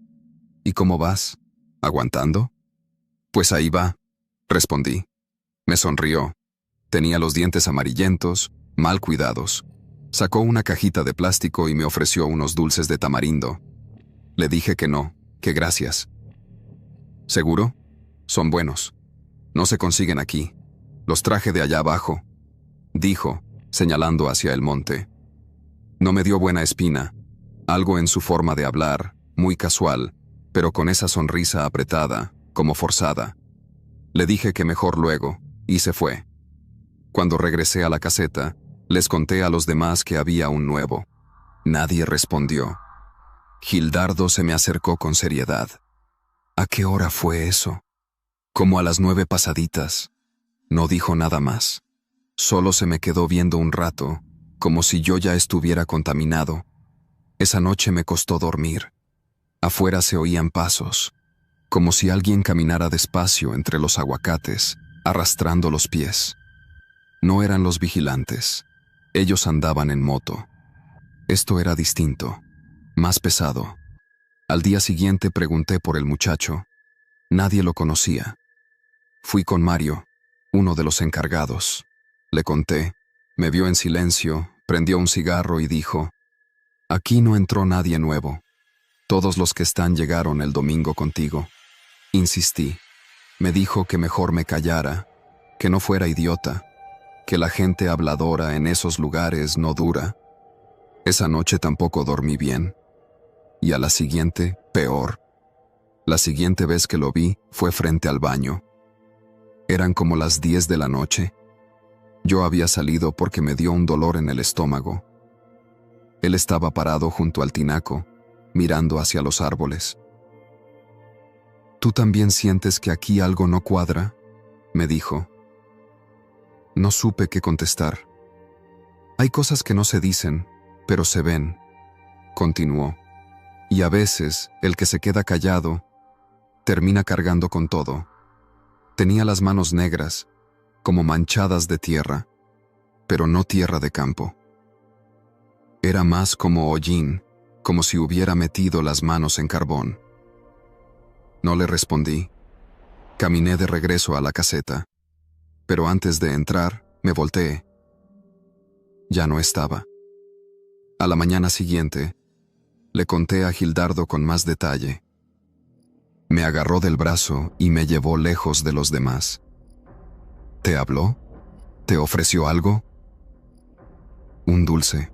«¿Y cómo vas? ¿Aguantando?». «Pues ahí va», respondí. Me sonrió. Tenía los dientes amarillentos, mal cuidados. Sacó una cajita de plástico y me ofreció unos dulces de tamarindo. Le dije que no, que gracias. «¿Seguro? Son buenos. No se consiguen aquí. Los traje de allá abajo», dijo, señalando hacia el monte. No me dio buena espina. Algo en su forma de hablar, muy casual, pero con esa sonrisa apretada, como forzada. Le dije que mejor luego, y se fue. Cuando regresé a la caseta, les conté a los demás que había un nuevo. Nadie respondió. Gildardo se me acercó con seriedad. «¿A qué hora fue eso?». «Como a las 9 pasaditas». No dijo nada más. Solo se me quedó viendo un rato, como si yo ya estuviera contaminado. Esa noche me costó dormir. Afuera se oían pasos, como si alguien caminara despacio entre los aguacates, arrastrando los pies. No eran los vigilantes. Ellos andaban en moto. Esto era distinto, más pesado. Al día siguiente pregunté por el muchacho. Nadie lo conocía. Fui con Mario, uno de los encargados. Le conté. Me vio en silencio, prendió un cigarro y dijo: «Aquí no entró nadie nuevo. Todos los que están llegaron el domingo contigo». Insistí. Me dijo que mejor me callara, que no fuera idiota, que la gente habladora en esos lugares no dura. Esa noche tampoco dormí bien. Y a la siguiente, peor. La siguiente vez que lo vi fue frente al baño. Eran como las 10 de la noche. Yo había salido porque me dio un dolor en el estómago. Él estaba parado junto al tinaco, mirando hacia los árboles. ¿Tú también sientes que aquí algo no cuadra?, me dijo. No supe qué contestar. Hay cosas que no se dicen, pero se ven, continuó. Y a veces, el que se queda callado, termina cargando con todo. Tenía las manos negras, como manchadas de tierra, pero no tierra de campo. Era más como hollín, como si hubiera metido las manos en carbón. No le respondí. Caminé de regreso a la caseta, pero antes de entrar, me volteé. Ya no estaba. A la mañana siguiente, le conté a Gildardo con más detalle. Me agarró del brazo y me llevó lejos de los demás. ¿Te habló? ¿Te ofreció algo? Un dulce,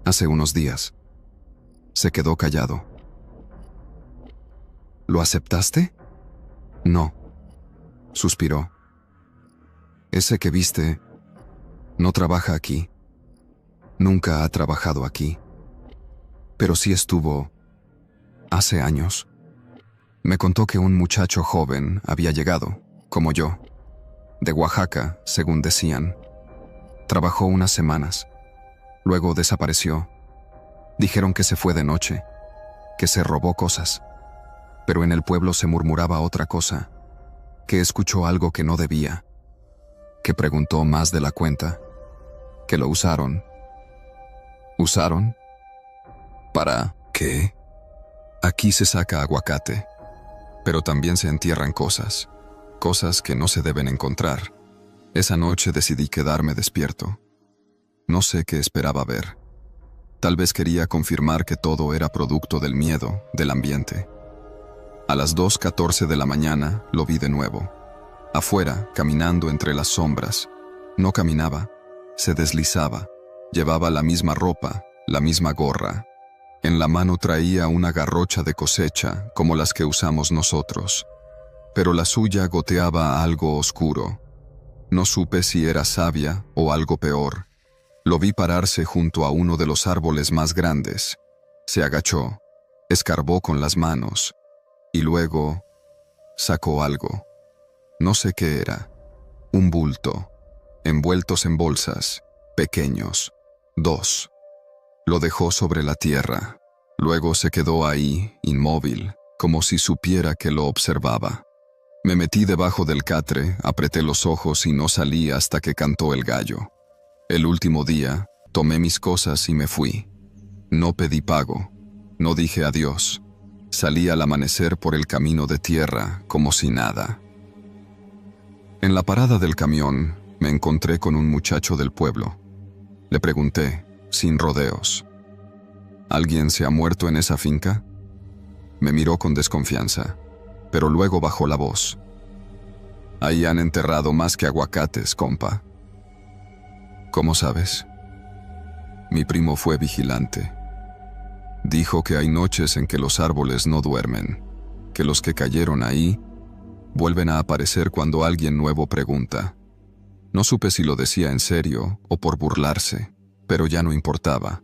hace unos días. Se quedó callado. ¿Lo aceptaste? No, suspiró. Ese que viste no trabaja aquí. Nunca ha trabajado aquí. Pero sí estuvo hace años. Me contó que un muchacho joven había llegado, como yo, de Oaxaca, según decían. Trabajó unas semanas. Luego desapareció. Dijeron que se fue de noche, que se robó cosas. Pero en el pueblo se murmuraba otra cosa, que escuchó algo que no debía, que preguntó más de la cuenta, que lo usaron. ¿Usaron? ¿Para qué? Aquí se saca aguacate, pero también se entierran cosas, cosas que no se deben encontrar. Esa noche decidí quedarme despierto. No sé qué esperaba ver. Tal vez quería confirmar que todo era producto del miedo, del ambiente. A las 2:14 de la mañana lo vi de nuevo. Afuera, caminando entre las sombras. No caminaba, se deslizaba. Llevaba la misma ropa, la misma gorra. En la mano traía una garrocha de cosecha, como las que usamos nosotros. Pero la suya goteaba algo oscuro. No supe si era savia o algo peor. Lo vi pararse junto a uno de los árboles más grandes. Se agachó, escarbó con las manos, y luego sacó algo. No sé qué era. Un bulto, envueltos en bolsas, pequeños. 2. Lo dejó sobre la tierra. Luego se quedó ahí, inmóvil, como si supiera que lo observaba. Me metí debajo del catre, apreté los ojos y no salí hasta que cantó el gallo. El último día, tomé mis cosas y me fui. No pedí pago, no dije adiós. Salí al amanecer por el camino de tierra, como si nada. En la parada del camión, me encontré con un muchacho del pueblo. Le pregunté, sin rodeos, ¿alguien se ha muerto en esa finca? Me miró con desconfianza, pero luego bajó la voz. Ahí han enterrado más que aguacates, compa. ¿Cómo sabes? Mi primo fue vigilante. Dijo que hay noches en que los árboles no duermen, que los que cayeron ahí vuelven a aparecer cuando alguien nuevo pregunta. No supe si lo decía en serio o por burlarse, pero ya no importaba.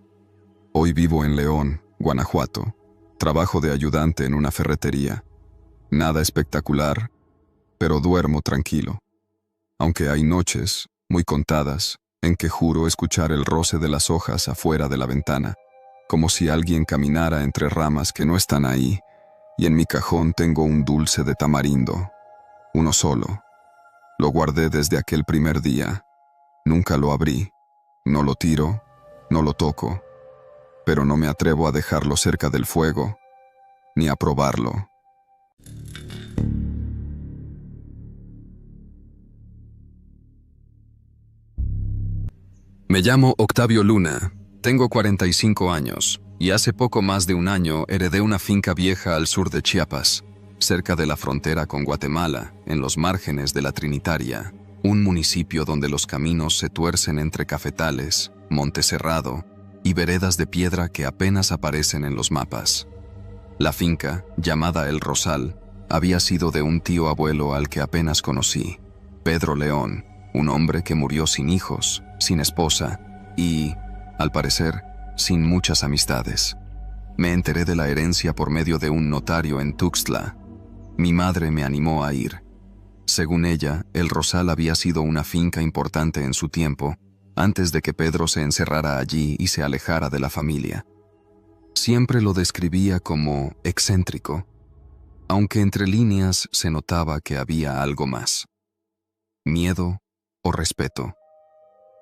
Hoy vivo en León, Guanajuato. Trabajo de ayudante en una ferretería. Nada espectacular, pero duermo tranquilo. Aunque hay noches, muy contadas, en que juro escuchar el roce de las hojas afuera de la ventana, como si alguien caminara entre ramas que no están ahí, y en mi cajón tengo un dulce de tamarindo. Uno solo. Lo guardé desde aquel primer día. Nunca lo abrí. No lo tiro, no lo toco, pero no me atrevo a dejarlo cerca del fuego, ni a probarlo. Me llamo Octavio Luna, tengo 45 años, y hace poco más de un año heredé una finca vieja al sur de Chiapas, cerca de la frontera con Guatemala, en los márgenes de la Trinitaria, un municipio donde los caminos se tuercen entre cafetales, monte cerrado y veredas de piedra que apenas aparecen en los mapas. La finca, llamada El Rosal, había sido de un tío abuelo al que apenas conocí, Pedro León, un hombre que murió sin hijos, sin esposa y, al parecer, sin muchas amistades. Me enteré de la herencia por medio de un notario en Tuxtla. Mi madre me animó a ir. Según ella, El Rosal había sido una finca importante en su tiempo, antes de que Pedro se encerrara allí y se alejara de la familia. Siempre lo describía como excéntrico, aunque entre líneas se notaba que había algo más. Miedo o respeto.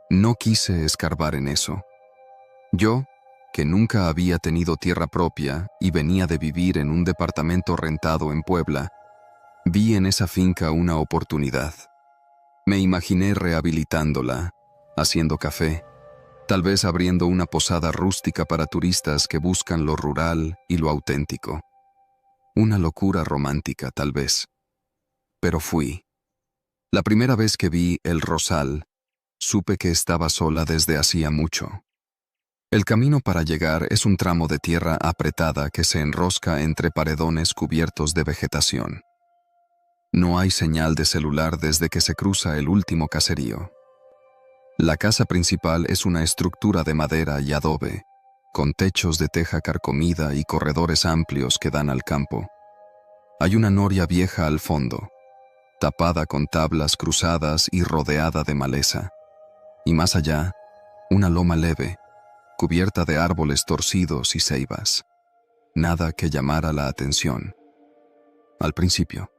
No quise escarbar en eso. Yo, que nunca había tenido tierra propia y venía de vivir en un departamento rentado en Puebla, vi en esa finca una oportunidad. Me imaginé rehabilitándola, haciendo café, tal vez abriendo una posada rústica para turistas que buscan lo rural y lo auténtico. Una locura romántica, tal vez. Pero fui. La primera vez que vi El Rosal, supe que estaba sola desde hacía mucho. El camino para llegar es un tramo de tierra apretada que se enrosca entre paredones cubiertos de vegetación. No hay señal de celular desde que se cruza el último caserío. La casa principal es una estructura de madera y adobe, con techos de teja carcomida y corredores amplios que dan al campo. Hay una noria vieja al fondo, tapada con tablas cruzadas y rodeada de maleza. Y más allá, una loma leve, cubierta de árboles torcidos y ceibas. Nada que llamara la atención. Al principio,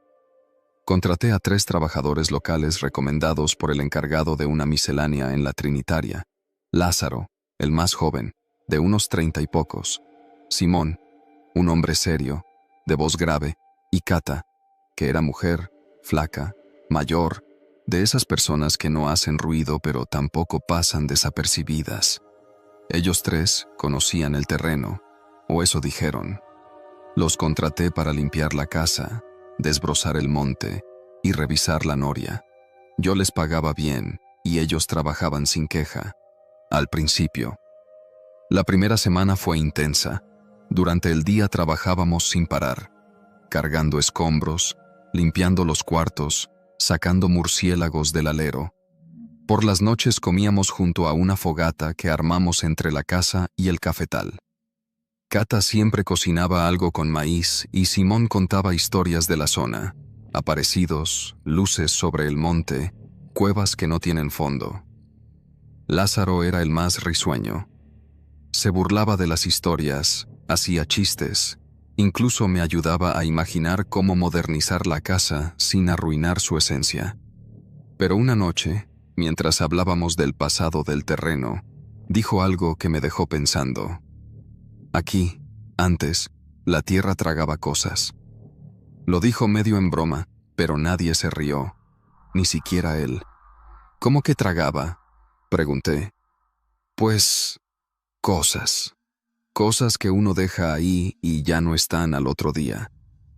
contraté a 3 trabajadores locales recomendados por el encargado de una miscelánea en la Trinitaria: Lázaro, el más joven, de unos 30 y pocos; Simón, un hombre serio, de voz grave; y Cata, que era mujer, flaca, mayor, de esas personas que no hacen ruido pero tampoco pasan desapercibidas. Ellos 3 conocían el terreno, o eso dijeron. Los contraté para limpiar la casa, desbrozar el monte y revisar la noria. Yo les pagaba bien y ellos trabajaban sin queja. Al principio. La primera semana fue intensa. Durante el día trabajábamos sin parar, cargando escombros, limpiando los cuartos, sacando murciélagos del alero. Por las noches comíamos junto a una fogata que armamos entre la casa y el cafetal. Cata siempre cocinaba algo con maíz y Simón contaba historias de la zona: aparecidos, luces sobre el monte, cuevas que no tienen fondo. Lázaro era el más risueño. Se burlaba de las historias, hacía chistes, incluso me ayudaba a imaginar cómo modernizar la casa sin arruinar su esencia. Pero una noche, mientras hablábamos del pasado del terreno, dijo algo que me dejó pensando. Aquí, antes, la tierra tragaba cosas. Lo dijo medio en broma, pero nadie se rió, ni siquiera él. ¿Cómo que tragaba?, pregunté. Pues, cosas. Cosas que uno deja ahí y ya no están al otro día.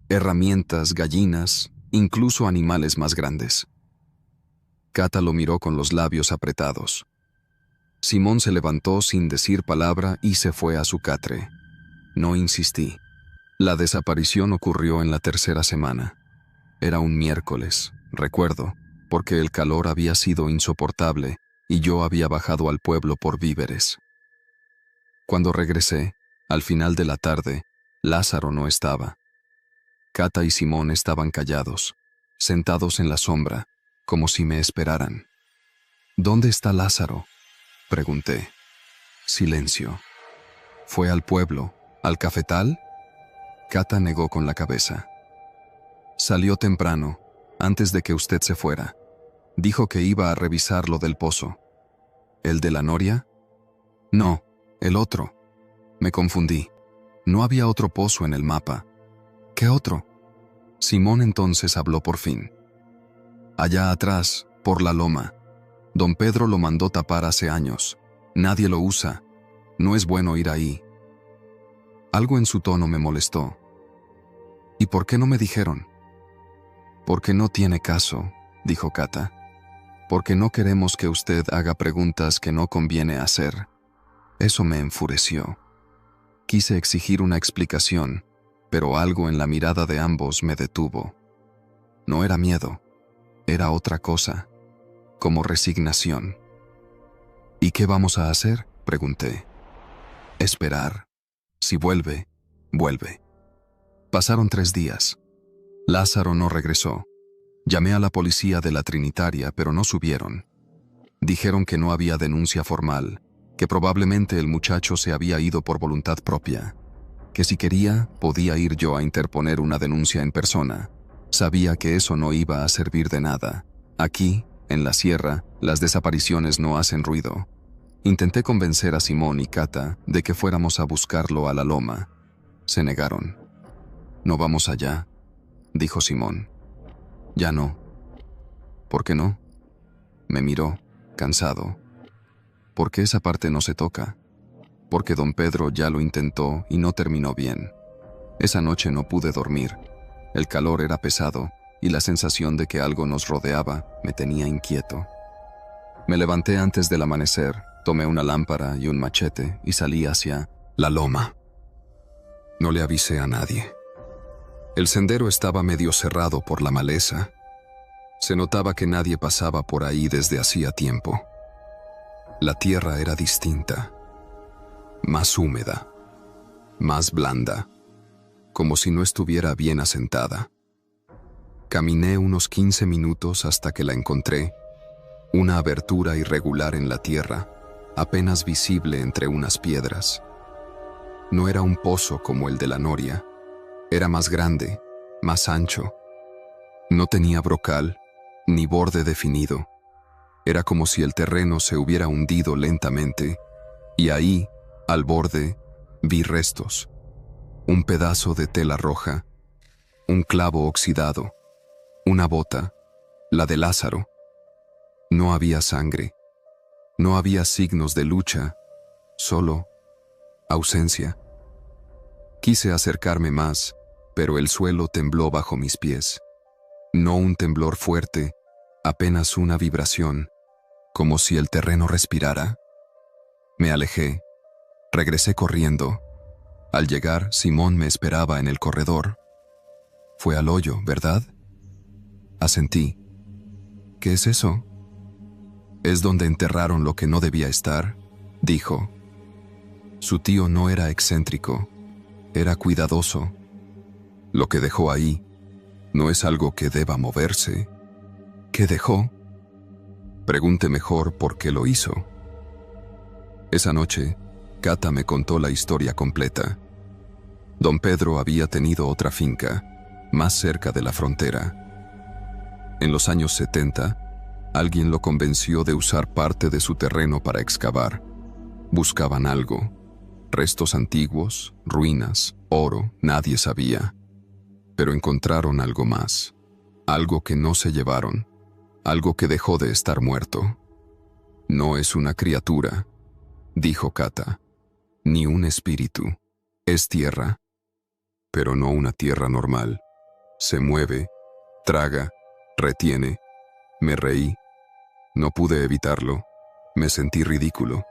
Herramientas, gallinas, incluso animales más grandes. Cata lo miró con los labios apretados. Simón se levantó sin decir palabra y se fue a su catre. No insistí. La desaparición ocurrió en la 3ª semana. Era un miércoles, recuerdo, porque el calor había sido insoportable y yo había bajado al pueblo por víveres. Cuando regresé, al final de la tarde, Lázaro no estaba. Cata y Simón estaban callados, sentados en la sombra, como si me esperaran. ¿Dónde está Lázaro?, pregunté. Silencio. ¿Fue al pueblo, al cafetal? Cata negó con la cabeza. Salió temprano, antes de que usted se fuera. Dijo que iba a revisar lo del pozo. ¿El de la noria? No, el otro. Me confundí. No había otro pozo en el mapa. ¿Qué otro? Simón entonces habló por fin. Allá atrás, por la loma. Don Pedro lo mandó tapar hace años. Nadie lo usa. No es bueno ir ahí. Algo en su tono me molestó. ¿Y por qué no me dijeron? Porque no tiene caso, dijo Cata. Porque no queremos que usted haga preguntas que no conviene hacer. Eso me enfureció. Quise exigir una explicación, pero algo en la mirada de ambos me detuvo. No era miedo, era otra cosa, como resignación. ¿Y qué vamos a hacer?, pregunté. Esperar. Si vuelve, vuelve. Pasaron 3 días. Lázaro no regresó. Llamé a la policía de la Trinitaria, pero no subieron. Dijeron que no había denuncia formal, que probablemente el muchacho se había ido por voluntad propia, que si quería, podía ir yo a interponer una denuncia en persona. Sabía que eso no iba a servir de nada. Aquí, en la sierra, las desapariciones no hacen ruido. Intenté convencer a Simón y Cata de que fuéramos a buscarlo a la loma. Se negaron. «No vamos allá», dijo Simón. «Ya no». «¿Por qué no?». Me miró, cansado. «Porque esa parte no se toca. Porque don Pedro ya lo intentó y no terminó bien. Esa noche no pude dormir. El calor era pesado y la sensación de que algo nos rodeaba me tenía inquieto. Me levanté antes del amanecer, tomé una lámpara y un machete y salí hacia la loma. No le avisé a nadie. El sendero estaba medio cerrado por la maleza. Se notaba que nadie pasaba por ahí desde hacía tiempo. La tierra era distinta, más húmeda, más blanda, como si no estuviera bien asentada. Caminé unos 15 minutos hasta que la encontré, una abertura irregular en la tierra, apenas visible entre unas piedras. No era un pozo como el de la noria, era más grande, más ancho. No tenía brocal, ni borde definido. Era como si el terreno se hubiera hundido lentamente, y ahí, al borde, vi restos. Un pedazo de tela roja, un clavo oxidado, una bota, la de Lázaro. No había sangre, no había signos de lucha, solo ausencia. Quise acercarme más, pero el suelo tembló bajo mis pies. No un temblor fuerte, apenas una vibración, como si el terreno respirara. Me alejé, regresé corriendo. Al llegar, Simón me esperaba en el corredor. «Fue al hoyo, ¿verdad?». Asentí. «¿Qué es eso?». «Es donde enterraron lo que no debía estar», dijo. Su tío no era excéntrico, era cuidadoso. Lo que dejó ahí no es algo que deba moverse. ¿Qué dejó? Pregunte mejor por qué lo hizo. Esa noche, Cata me contó la historia completa. Don Pedro había tenido otra finca, más cerca de la frontera. En los años 70, alguien lo convenció de usar parte de su terreno para excavar. Buscaban algo, restos antiguos, ruinas, oro, nadie sabía. Pero encontraron algo más, algo que no se llevaron, algo que dejó de estar muerto. «No es una criatura», dijo Cata, «ni un espíritu. Es tierra, pero no una tierra normal. Se mueve, traga, retiene». Me reí. No pude evitarlo. Me sentí ridículo.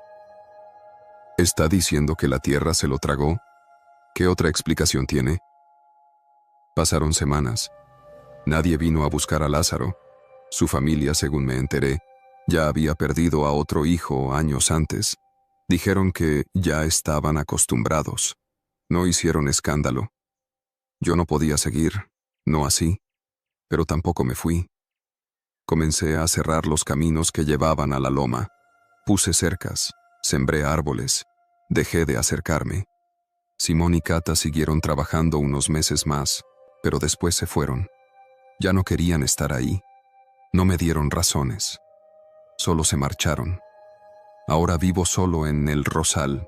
¿Está diciendo que la tierra se lo tragó? ¿Qué otra explicación tiene? Pasaron semanas. Nadie vino a buscar a Lázaro. Su familia, según me enteré, ya había perdido a otro hijo años antes. Dijeron que ya estaban acostumbrados. No hicieron escándalo. Yo no podía seguir, no así, pero tampoco me fui. Comencé a cerrar los caminos que llevaban a la loma. Puse cercas, sembré árboles, dejé de acercarme. Simón y Cata siguieron trabajando unos meses más, pero después se fueron. Ya no querían estar ahí. No me dieron razones. Solo se marcharon. Ahora vivo solo en El Rosal.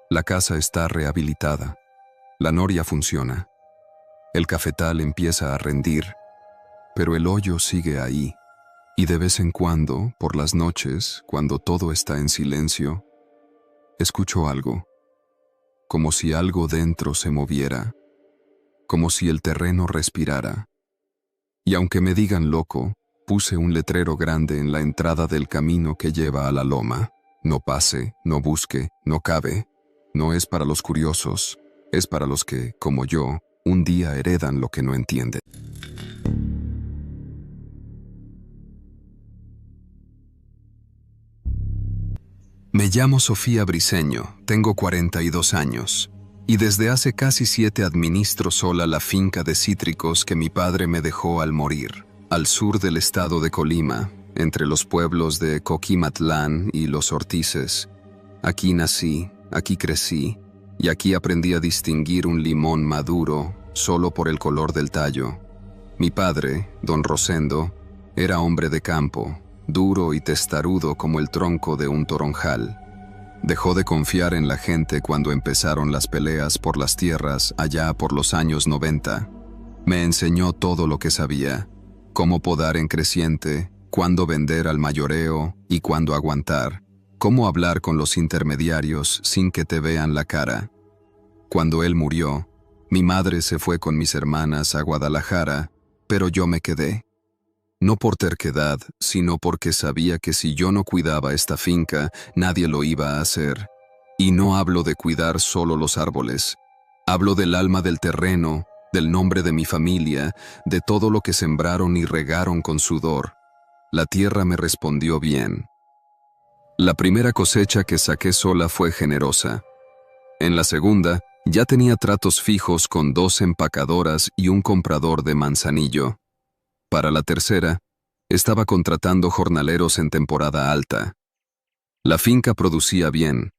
La casa está rehabilitada. La noria funciona. El cafetal empieza a rendir, pero el hoyo sigue ahí. Y de vez en cuando, por las noches, cuando todo está en silencio, escucho algo. Como si algo dentro se moviera. Como si el terreno respirara. Y aunque me digan loco, puse un letrero grande en la entrada del camino que lleva a la loma. No pase, no busque, no cabe. No es para los curiosos, Es para los que, como yo, un día heredan lo que no entienden. Me llamo Sofía Briceño, tengo 42 años, y desde hace casi 7 administro sola la finca de cítricos que mi padre me dejó al morir, al sur del estado de Colima, entre los pueblos de Coquimatlán y Los Ortices. Aquí nací, aquí crecí, y aquí aprendí a distinguir un limón maduro solo por el color del tallo. Mi padre, don Rosendo, era hombre de campo, duro y testarudo como el tronco de un toronjal. Dejó de confiar en la gente cuando empezaron las peleas por las tierras allá por los años 90. Me enseñó todo lo que sabía, cómo podar en creciente, cuándo vender al mayoreo y cuándo aguantar, cómo hablar con los intermediarios sin que te vean la cara. Cuando él murió, mi madre se fue con mis hermanas a Guadalajara, pero yo me quedé. No por terquedad, sino porque sabía que si yo no cuidaba esta finca, nadie lo iba a hacer. Y no hablo de cuidar solo los árboles. Hablo del alma del terreno, del nombre de mi familia, de todo lo que sembraron y regaron con sudor. La tierra me respondió bien. La primera cosecha que saqué sola fue generosa. En la segunda, ya tenía tratos fijos con 2 empacadoras y un comprador de Manzanillo. Para la tercera, estaba contratando jornaleros en temporada alta. La finca producía bien,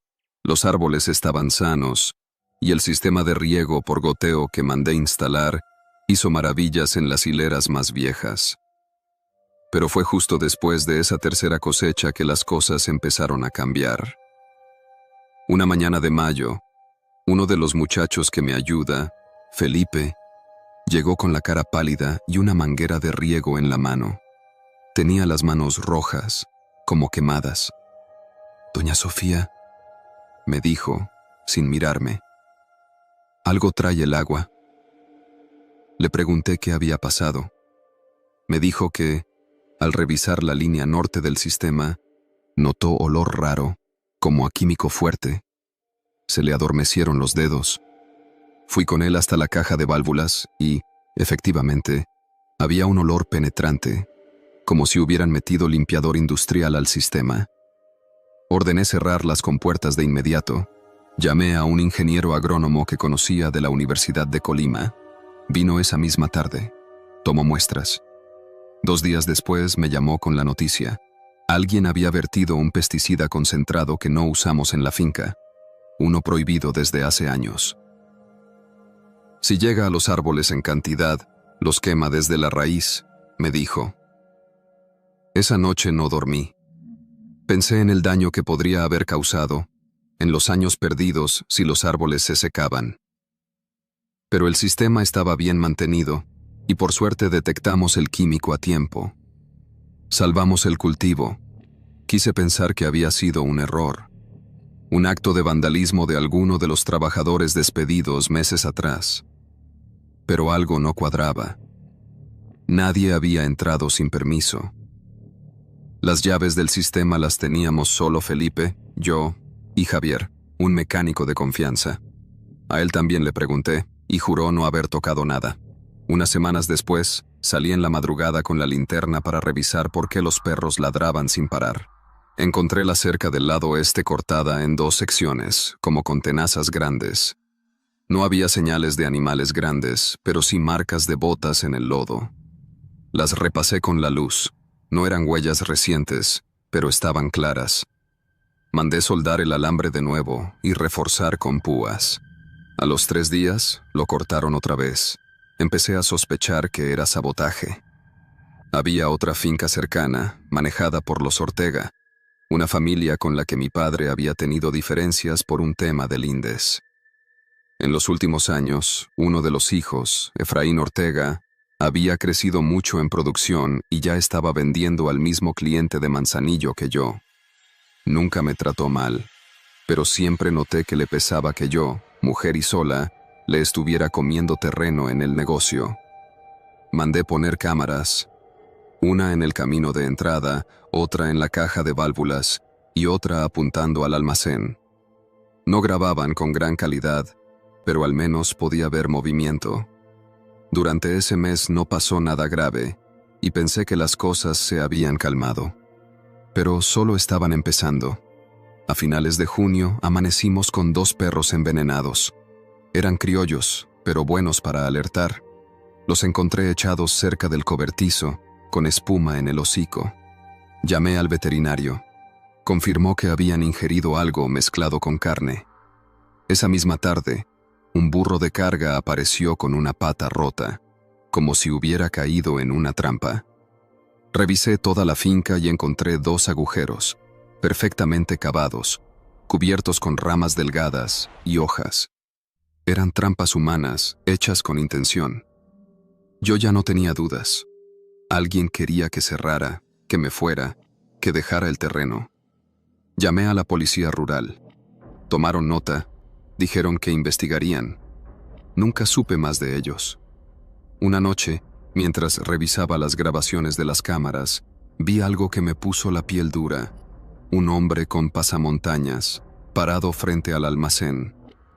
los árboles estaban sanos, y el sistema de riego por goteo que mandé instalar hizo maravillas en las hileras más viejas. Pero fue justo después de esa tercera cosecha que las cosas empezaron a cambiar. Una mañana de mayo, uno de los muchachos que me ayuda, Felipe, llegó con la cara pálida y una manguera de riego en la mano. Tenía las manos rojas, como quemadas. «Doña Sofía», me dijo, sin mirarme, «algo trae el agua». Le pregunté qué había pasado. Me dijo que, al revisar la línea norte del sistema, notó olor raro, como a químico fuerte. Se le adormecieron los dedos. Fui con él hasta la caja de válvulas y, efectivamente, había un olor penetrante, como si hubieran metido limpiador industrial al sistema. Ordené cerrar las compuertas de inmediato. Llamé a un ingeniero agrónomo que conocía de la Universidad de Colima. Vino esa misma tarde. Tomó muestras. 2 días después me llamó con la noticia. Alguien había vertido un pesticida concentrado que no usamos en la finca, uno prohibido desde hace años. Si llega a los árboles en cantidad, los quema desde la raíz, me dijo. Esa noche no dormí. Pensé en el daño que podría haber causado, en los años perdidos si los árboles se secaban. Pero el sistema estaba bien mantenido, y por suerte detectamos el químico a tiempo. Salvamos el cultivo. Quise pensar que había sido un error, un acto de vandalismo de alguno de los trabajadores despedidos meses atrás. Pero algo no cuadraba. Nadie había entrado sin permiso. Las llaves del sistema las teníamos solo Felipe, yo y Javier, un mecánico de confianza. A él también le pregunté, y juró no haber tocado nada. Unas semanas después, salí en la madrugada con la linterna para revisar por qué los perros ladraban sin parar. Encontré la cerca del lado oeste cortada en 2 secciones, como con tenazas grandes. No había señales de animales grandes, pero sí marcas de botas en el lodo. Las repasé con la luz. No eran huellas recientes, pero estaban claras. Mandé soldar el alambre de nuevo y reforzar con púas. A los 3 días, lo cortaron otra vez. Empecé a sospechar que era sabotaje. Había otra finca cercana, manejada por los Ortega, una familia con la que mi padre había tenido diferencias por un tema de lindes. En los últimos años, uno de los hijos, Efraín Ortega, había crecido mucho en producción y ya estaba vendiendo al mismo cliente de Manzanillo que yo. Nunca me trató mal, pero siempre noté que le pesaba que yo, mujer y sola, le estuviera comiendo terreno en el negocio. Mandé poner cámaras, una en el camino de entrada, otra en la caja de válvulas y otra apuntando al almacén. No grababan con gran calidad, pero al menos podía ver movimiento. Durante ese mes no pasó nada grave y pensé que las cosas se habían calmado. Pero solo estaban empezando. A finales de junio amanecimos con 2 perros envenenados. Eran criollos, pero buenos para alertar. Los encontré echados cerca del cobertizo, con espuma en el hocico. Llamé al veterinario. Confirmó que habían ingerido algo mezclado con carne. Esa misma tarde, un burro de carga apareció con una pata rota, como si hubiera caído en una trampa. Revisé toda la finca y encontré 2 agujeros, perfectamente cavados, cubiertos con ramas delgadas y hojas. Eran trampas humanas, hechas con intención. Yo ya no tenía dudas. Alguien quería que cerrara, que me fuera, que dejara el terreno. Llamé a la policía rural. Tomaron nota, dijeron que investigarían. Nunca supe más de ellos. Una noche, mientras revisaba las grabaciones de las cámaras, vi algo que me puso la piel dura. Un hombre con pasamontañas, parado frente al almacén.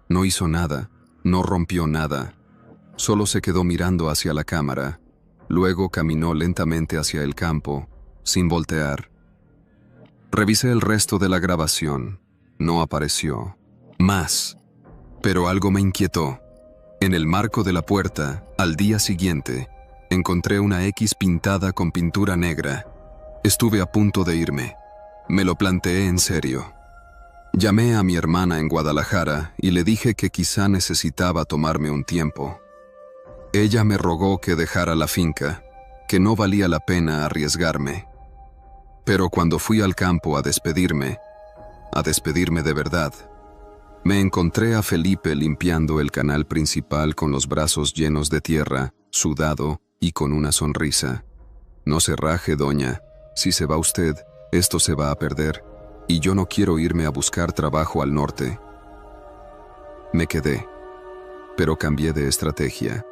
No hizo nada, no rompió nada. Solo se quedó mirando hacia la cámara. Luego caminó lentamente hacia el campo, sin voltear. Revisé el resto de la grabación. No apareció. Más. Pero algo me inquietó. En el marco de la puerta, al día siguiente, encontré una X pintada con pintura negra. Estuve a punto de irme. Me lo planteé en serio. Llamé a mi hermana en Guadalajara y le dije que quizá necesitaba tomarme un tiempo. Ella me rogó que dejara la finca, que no valía la pena arriesgarme. Pero cuando fui al campo a despedirme de verdad, me encontré a Felipe limpiando el canal principal con los brazos llenos de tierra, sudado y con una sonrisa. No se raje, doña. Si se va usted, esto se va a perder, y yo no quiero irme a buscar trabajo al norte. Me quedé, pero cambié de estrategia.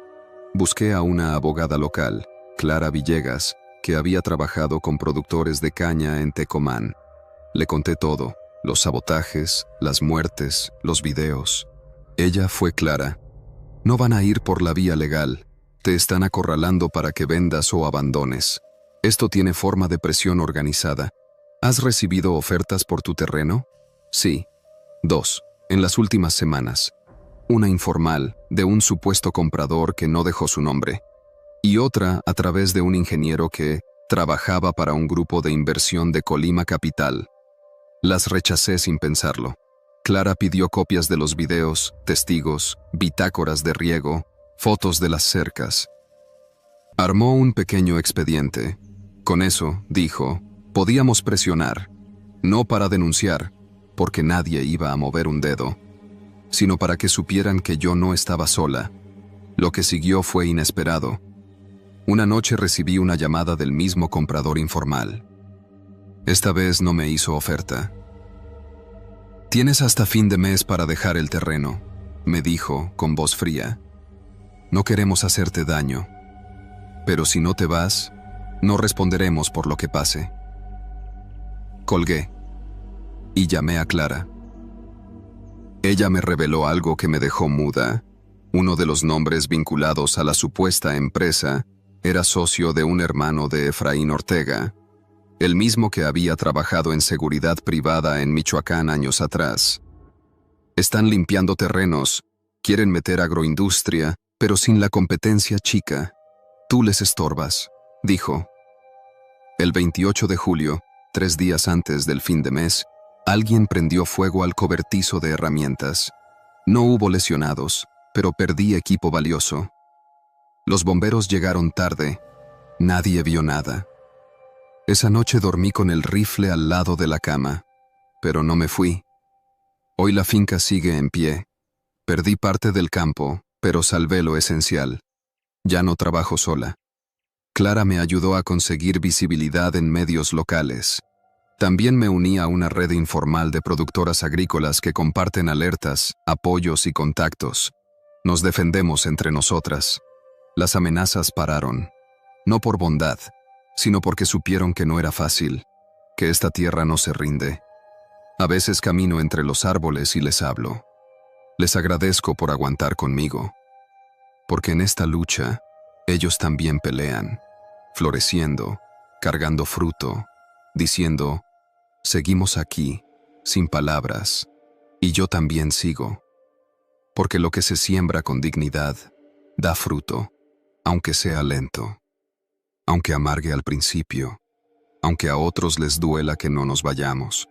Busqué a una abogada local, Clara Villegas, que había trabajado con productores de caña en Tecomán. Le conté todo, los sabotajes, las muertes, los videos. Ella fue clara. No van a ir por la vía legal. Te están acorralando para que vendas o abandones. Esto tiene forma de presión organizada. ¿Has recibido ofertas por tu terreno? Sí. 2, en las últimas semanas. Una informal, de un supuesto comprador que no dejó su nombre. Y otra a través de un ingeniero que trabajaba para un grupo de inversión de Colima Capital. Las rechacé sin pensarlo. Clara pidió copias de los videos, testigos, bitácoras de riego, fotos de las cercas. Armó un pequeño expediente. Con eso, dijo, podíamos presionar, no para denunciar, porque nadie iba a mover un dedo, sino para que supieran que yo no estaba sola. Lo que siguió fue inesperado. Una noche recibí una llamada del mismo comprador informal. Esta vez no me hizo oferta. Tienes hasta fin de mes para dejar el terreno, me dijo con voz fría. No queremos hacerte daño, pero si no te vas, no responderemos por lo que pase. Colgué y llamé a Clara. Ella me reveló algo que me dejó muda. Uno de los nombres vinculados a la supuesta empresa era socio de un hermano de Efraín Ortega, el mismo que había trabajado en seguridad privada en Michoacán años atrás. Están limpiando terrenos, quieren meter agroindustria, pero sin la competencia chica. Tú les estorbas, dijo. El 28 de julio, 3 días antes del fin de mes, alguien prendió fuego al cobertizo de herramientas. No hubo lesionados, pero perdí equipo valioso. Los bomberos llegaron tarde. Nadie vio nada. Esa noche dormí con el rifle al lado de la cama, pero no me fui. Hoy la finca sigue en pie. Perdí parte del campo, pero salvé lo esencial. Ya no trabajo sola. Clara me ayudó a conseguir visibilidad en medios locales. También me uní a una red informal de productoras agrícolas que comparten alertas, apoyos y contactos. Nos defendemos entre nosotras. Las amenazas pararon. No por bondad, sino porque supieron que no era fácil, que esta tierra no se rinde. A veces camino entre los árboles y les hablo. Les agradezco por aguantar conmigo, porque en esta lucha ellos también pelean, floreciendo, cargando fruto, diciendo, seguimos aquí, sin palabras, y yo también sigo, porque lo que se siembra con dignidad da fruto, aunque sea lento, aunque amargue al principio, aunque a otros les duela que no nos vayamos.